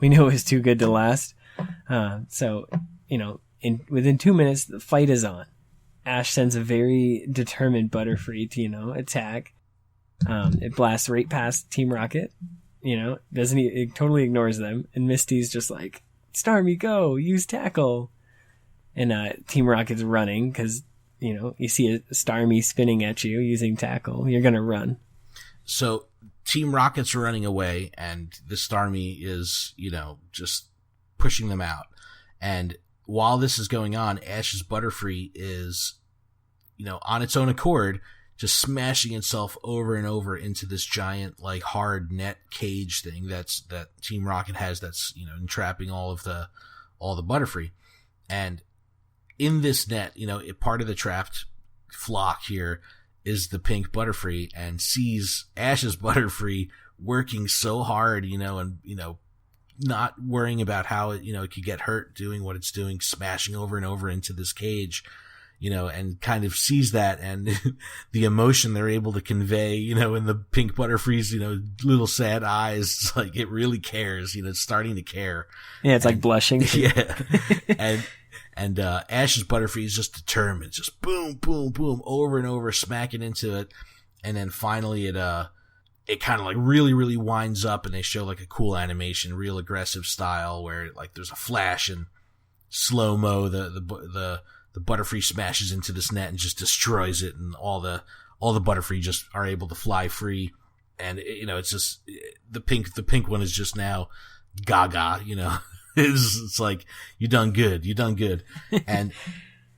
we knew it was too good to last. So, within 2 minutes, the fight is on. Ash sends a very determined Butterfree to, attack. It blasts right past Team Rocket, it totally ignores them. And Misty's just like, Starmie, go, use tackle. And Team Rocket's running because, you see a Starmie spinning at you using tackle. You're going to run. So Team Rocket's running away, and the Starmie is, just pushing them out. And while this is going on, Ash's Butterfree is, on its own accord, just smashing itself over and over into this giant, like, hard net cage thing that Team Rocket has that's, entrapping all the Butterfree. And in this net, part of the trapped flock here is the pink Butterfree, and sees Ash's Butterfree working so hard, and, not worrying about how it, it could get hurt doing what it's doing, smashing over and over into this cage, and kind of sees that, and the emotion they're able to convey, in the pink Butterfree's, little sad eyes. It's like, it really cares, it's starting to care. Yeah, it's like blushing. Yeah. And Ash's Butterfree is just determined, just boom, boom, boom, over and over, smacking into it. And then finally it kind of like really, really winds up, and they show like a cool animation, real aggressive style, where like there's a flash and slow-mo, the Butterfree smashes into this net and just destroys it, and all the Butterfree just are able to fly free. And it's just, the pink one is just now gaga, It's like, you done good. And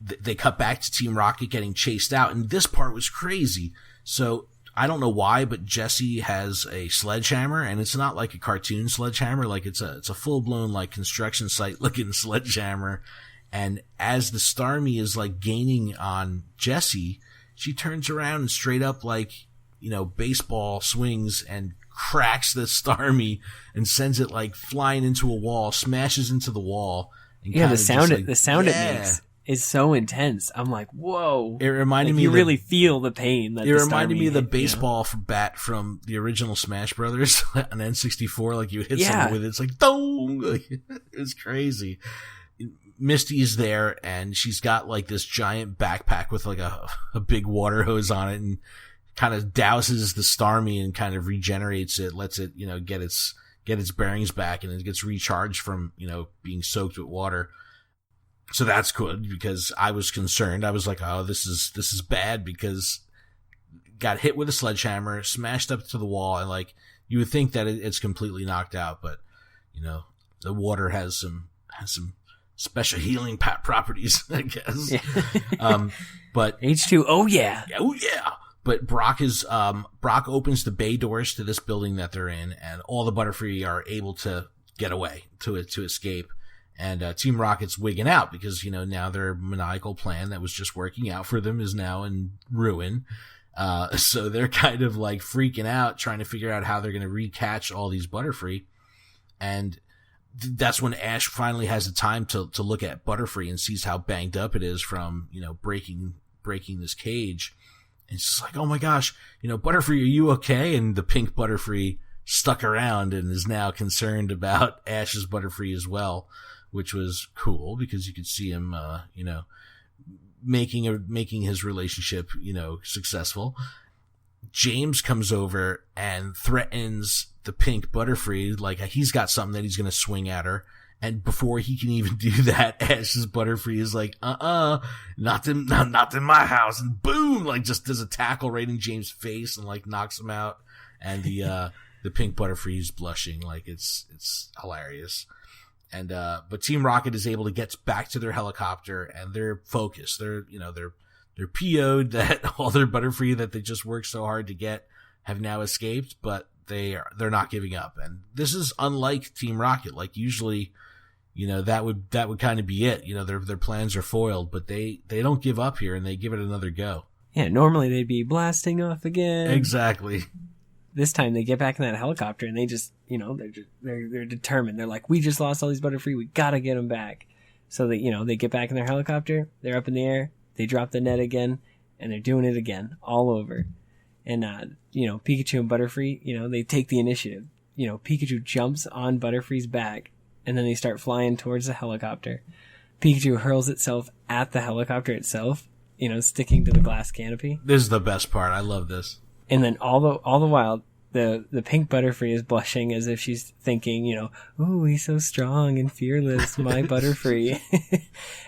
they cut back to Team Rocket getting chased out. And this part was crazy. So I don't know why, but Jessie has a sledgehammer, and it's not like a cartoon sledgehammer. Like it's a full blown, like, construction site looking sledgehammer. And as the Starmie is like gaining on Jessie, she turns around and straight up, like, baseball swings and cracks the Starmie and sends it like flying into a wall, smashes into the wall. And the sound it makes is so intense. I'm like, whoa! It reminded me. You really feel the pain. That it reminded me of the baseball bat from the original Smash Brothers on N64. Like, you hit someone with it, it's like dong. Like, it's crazy. Misty's there, and she's got like this giant backpack with like a big water hose on it, and kind of douses the Starmie and kind of regenerates it, lets it, get its bearings back, and it gets recharged from, being soaked with water. So that's good, because I was concerned. I was like, oh, this is bad, because got hit with a sledgehammer, smashed up to the wall, and like, you would think that it's completely knocked out, but, the water has some special healing properties, I guess. Yeah. But H2, oh yeah. Oh yeah. But Brock opens the bay doors to this building that they're in, and all the Butterfree are able to get away, to escape. And Team Rocket's wigging out, because, now their maniacal plan that was just working out for them is now in ruin. So they're kind of like freaking out, trying to figure out how they're going to recatch all these Butterfree. And that's when Ash finally has the time to look at Butterfree and sees how banged up it is from, breaking this cage. And she's like, oh my gosh, Butterfree, are you okay? And the pink Butterfree stuck around and is now concerned about Ash's Butterfree as well, which was cool because you could see him, making his relationship, successful. James comes over and threatens the pink Butterfree like he's got something that he's going to swing at her. And before he can even do that, Ash's Butterfree is like, not in my house. And boom, like just does a tackle right in James' face and like knocks him out. And the pink Butterfree is blushing. Like it's hilarious. And, but Team Rocket is able to get back to their helicopter and they're focused. They're PO'd that all their Butterfree that they just worked so hard to get have now escaped, but they're not giving up. And this is unlike Team Rocket. Like usually, that would kind of be it. Their plans are foiled, but they don't give up here and they give it another go. Yeah, normally they'd be blasting off again. Exactly. This time they get back in that helicopter and they just, they're determined. They're like, we just lost all these Butterfree. We gotta get them back. So that, they get back in their helicopter. They're up in the air. They drop the net again and they're doing it again all over. And, Pikachu and Butterfree, they take the initiative. Pikachu jumps on Butterfree's back and then they start flying towards the helicopter. Pikachu hurls itself at the helicopter itself, sticking to the glass canopy. This is the best part. I love this. And then all the while, the pink Butterfree is blushing as if she's thinking, ooh, he's so strong and fearless, my Butterfree.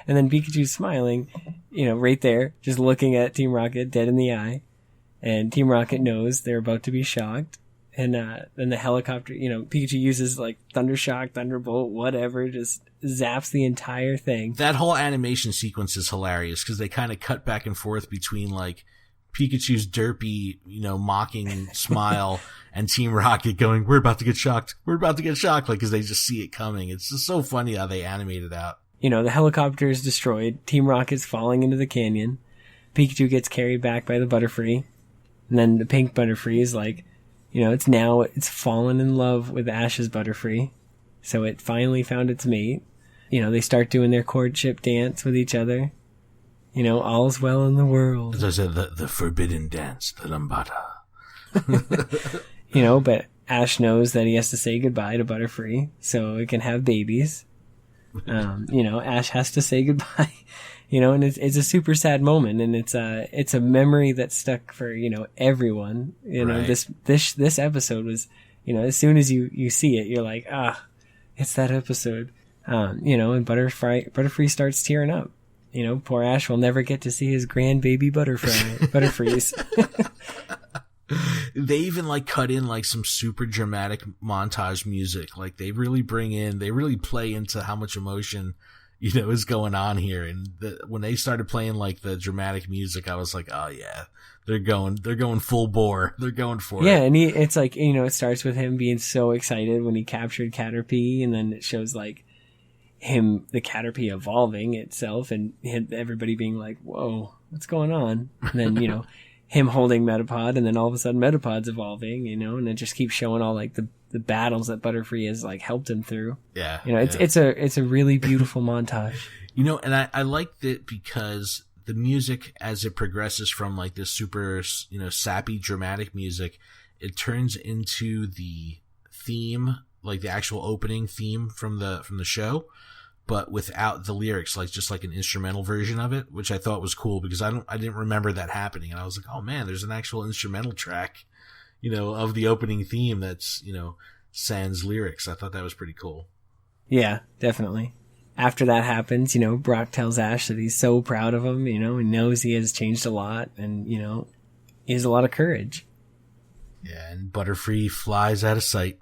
And then Pikachu's smiling, right there, just looking at Team Rocket dead in the eye. And Team Rocket knows they're about to be shocked. And then the helicopter, Pikachu uses like Thundershock, Thunderbolt, whatever, just zaps the entire thing. That whole animation sequence is hilarious because they kind of cut back and forth between like Pikachu's derpy, mocking smile and Team Rocket going, we're about to get shocked. We're about to get shocked. Like, cause they just see it coming. It's just so funny how they animate it out. The helicopter is destroyed. Team Rocket's falling into the canyon. Pikachu gets carried back by the Butterfree. And then the pink Butterfree is like, it's fallen in love with Ash's Butterfree. So it finally found its mate. They start doing their courtship dance with each other. All's well in the world. As I said, the forbidden dance, the lambada. But Ash knows that he has to say goodbye to Butterfree so it can have babies. Ash has to say goodbye. And it's a super sad moment, and it's a memory that's stuck for everyone. Right. This episode was, as soon as you see it, you're like, it's that episode. And Butterfree starts tearing up. Poor Ash will never get to see his grandbaby Butterfrees. They even like cut in like some super dramatic montage music. Like they really play into how much emotion, is going on here. And when they started playing like the dramatic music, I was like, oh yeah, they're going full bore. They're going for it. Yeah. And it's like, it starts with him being so excited when he captured Caterpie, and then it shows like the Caterpie evolving itself and everybody being like, whoa, what's going on? And then, him holding Metapod, and then all of a sudden Metapod's evolving, and it just keeps showing all like the battles that Butterfree has like helped him through. Yeah. It's a really beautiful montage. And I liked it because the music, as it progresses from like this super, sappy dramatic music, it turns into the theme, like the actual opening theme from the show, but without the lyrics, like just like an instrumental version of it, which I thought was cool because I didn't remember that happening. And I was like, oh man, there's an actual instrumental track, of the opening theme that's, sans lyrics. I thought that was pretty cool. Yeah, definitely. After that happens, Brock tells Ash that he's so proud of him, he knows he has changed a lot and, he has a lot of courage. Yeah, and Butterfree flies out of sight.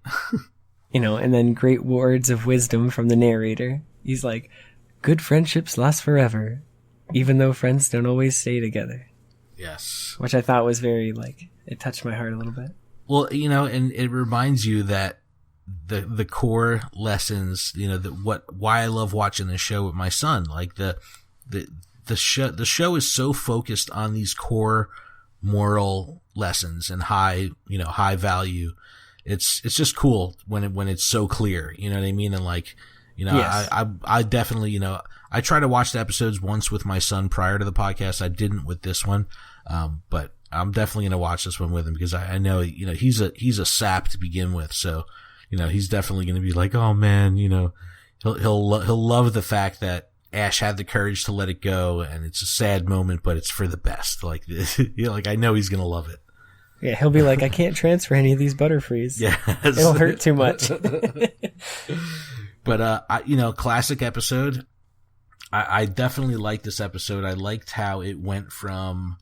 And then great words of wisdom from the narrator. He's like, good friendships last forever, even though friends don't always stay together. Yes. Which I thought was very, it touched my heart a little bit. Well, and it reminds you that the core lessons, why I love watching this show with my son, like the show is so focused on these core moral lessons and high value. It's just cool when it's so clear, you know what I mean? And like, yes. I definitely, I try to watch the episodes once with my son prior to the podcast. I didn't with this one. But I'm definitely going to watch this one with him because I know, he's a sap to begin with. So, he's definitely going to be like, oh man, he'll love the fact that Ash had the courage to let it go, and it's a sad moment, but it's for the best. Like, like I know he's going to love it. Yeah, he'll be like, I can't transfer any of these Butterfrees. Yes. It'll hurt too much. But, classic episode. I definitely liked this episode. I liked how it went from,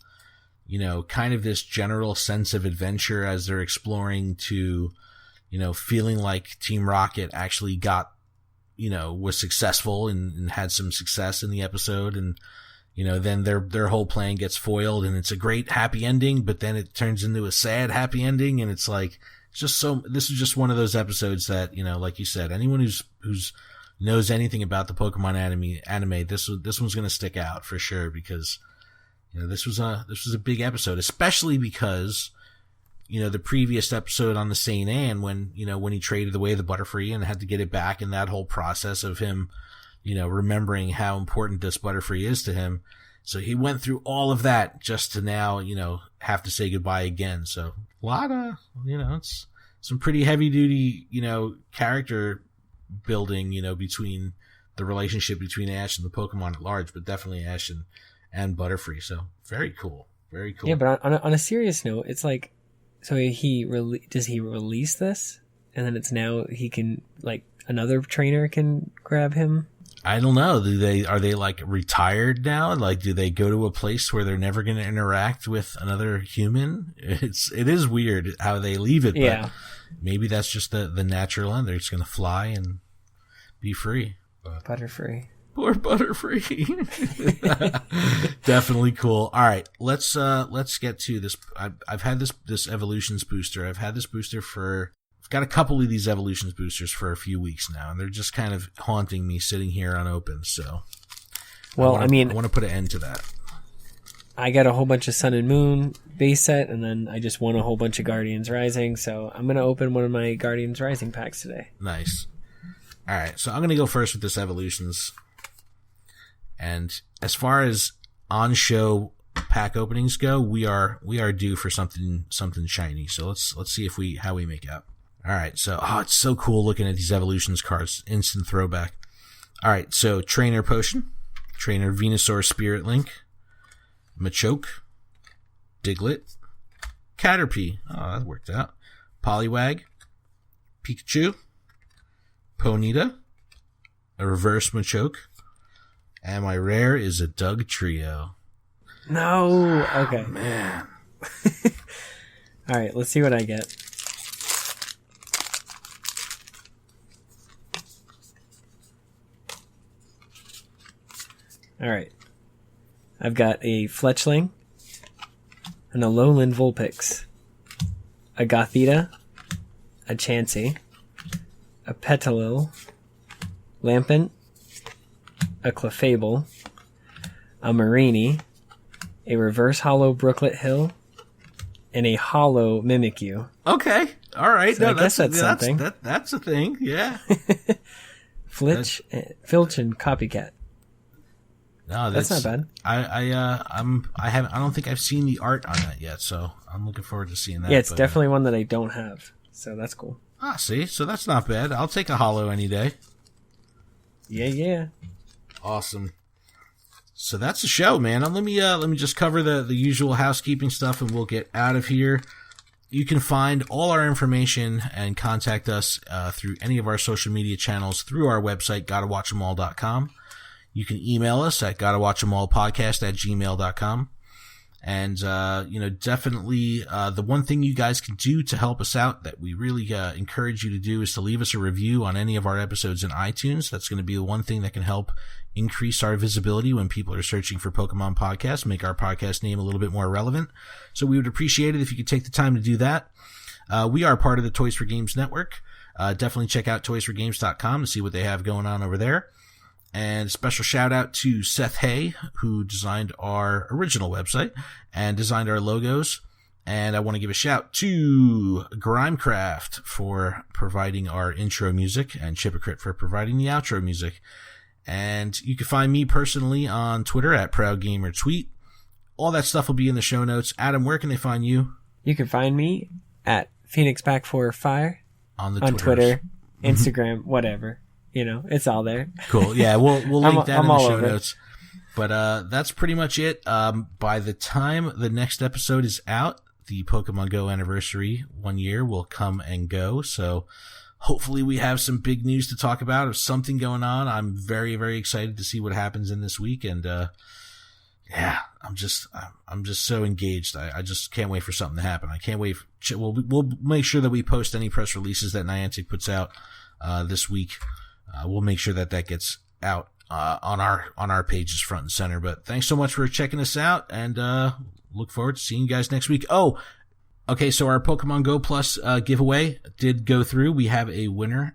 kind of this general sense of adventure as they're exploring to, feeling like Team Rocket actually got, was successful and had some success in the episode. And, then their whole plan gets foiled and it's a great happy ending, but then it turns into a sad happy ending. And it's like, this is just one of those episodes that, like you said, anyone who's knows anything about the Pokemon anime, this one's going to stick out for sure because, this was a big episode, especially because, the previous episode on the St. Anne when he traded away the Butterfree and had to get it back, and that whole process of him, remembering how important this Butterfree is to him. So he went through all of that just to now, have to say goodbye again. So a lot of, it's some pretty heavy duty, character building, between the relationship between Ash and the Pokemon at large, but definitely Ash and Butterfree. So very cool. Very cool. Yeah, but on a serious note, it's like, so does he release this? And then it's now he can, like, another trainer can grab him? I don't know. Are they like retired now? Like, do they go to a place where they're never going to interact with another human? It is weird how they leave it, yeah. But maybe that's just the natural end. They're just going to fly and be free. Butterfree. Poor Butterfree. Definitely cool. All right, let's get to this. I've had this Evolutions booster. I've had this booster I've got a couple of these Evolutions boosters for a few weeks now, and they're just kind of haunting me sitting here unopened. So, well, I want to put an end to that. I got a whole bunch of Sun and Moon base set, and then I just won a whole bunch of Guardians Rising, so I'm going to open one of my Guardians Rising packs today. Nice. All right, so I'm going to go first with this Evolutions. And as far as on-show pack openings go, we are due for something shiny. So let's see how we make out. All right, so it's so cool looking at these Evolutions cards. Instant throwback. All right, so Trainer Potion, Trainer Venusaur Spirit Link, Machoke, Diglett, Caterpie. Oh, that worked out. Poliwag, Pikachu, Ponyta, a reverse Machoke, and my rare is a Doug Trio. No. Okay. Oh, man. All right, let's see what I get. All right. I've got a Fletchling, an Alolan Vulpix, a Gothita, a Chansey, a Petalil, Lampent, a Clefable, a Marini, a reverse hollow Brooklet Hill, and a hollow Mimikyu. Okay. All right. So I guess that's something. That's a thing. Yeah. Filch and Copycat. No, that's not bad. I don't think I've seen the art on that yet, so I'm looking forward to seeing that. Yeah, it's definitely one that I don't have, so that's cool. See, so that's not bad. I'll take a hollow any day. Yeah. Awesome. So that's the show, man. Let me just cover the usual housekeeping stuff, and we'll get out of here. You can find all our information and contact us through any of our social media channels through our website, gottawatchemall.com. You can email us at gottawatchemallpodcast@gmail.com. And, definitely, the one thing you guys can do to help us out that we really, encourage you to do is to leave us a review on any of our episodes in iTunes. That's going to be the one thing that can help increase our visibility when people are searching for Pokemon podcasts, make our podcast name a little bit more relevant. So we would appreciate it if you could take the time to do that. We are part of the Toys for Games network. Definitely check out toysforgames.com to see what they have going on over there. And a special shout out to Seth Hay, who designed our original website and designed our logos. And I want to give a shout to Grimecraft for providing our intro music and Chipocrit for providing the outro music. And you can find me personally on Twitter at ProudGamerTweet. all that stuff will be in the show notes. Adam, where can they find you? You can find me at PhoenixBack4Fire On Twitter, Instagram, whatever. It's all there. Cool. Yeah, we'll link that in the show over. notes. But that's pretty much it. By the time the next episode is out, the Pokemon Go anniversary 1 year will come and go. So hopefully we have some big news to talk about or something going on. I'm very, very excited to see what happens in this week. And, yeah, I'm just so engaged. I just can't wait for something to happen. I can't wait. We'll make sure that we post any press releases that Niantic puts out, this week. We'll make sure that gets out, on our pages front and center. But thanks so much for checking us out, and, look forward to seeing you guys next week. Oh, okay. So our Pokemon Go Plus, giveaway did go through. We have a winner.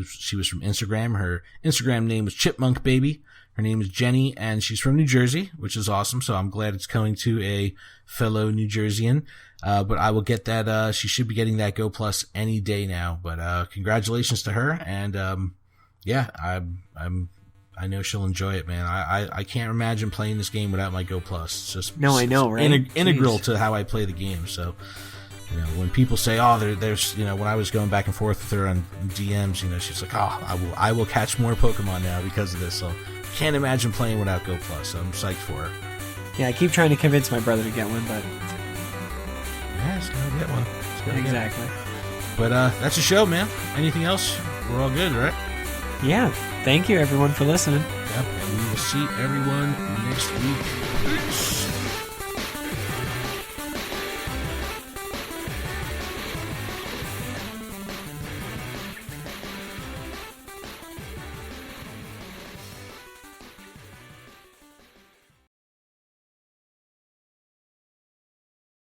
She was from Instagram. Her Instagram name was Chipmunk Baby. Her name is Jenny, and she's from New Jersey, which is awesome. So I'm glad it's coming to a fellow New Jerseyan. But I will get that, she should be getting that Go Plus any day now. But, congratulations to her. And, yeah, I know she'll enjoy it, man. I can't imagine playing this game without my Go Plus. It's just I know, right? Integral to how I play the game. So, when people say, "Oh, there's," when I was going back and forth with her on DMs, she's like, "Oh, I will catch more Pokemon now because of this." So, can't imagine playing without Go Plus. So I'm psyched for her. Yeah, I keep trying to convince my brother to get one, but yeah, it's gotta get one. Exactly. But that's a show, man. Anything else? We're all good, right? Yeah. Thank you, everyone, for listening. Yep, and we will see everyone next week. Peace.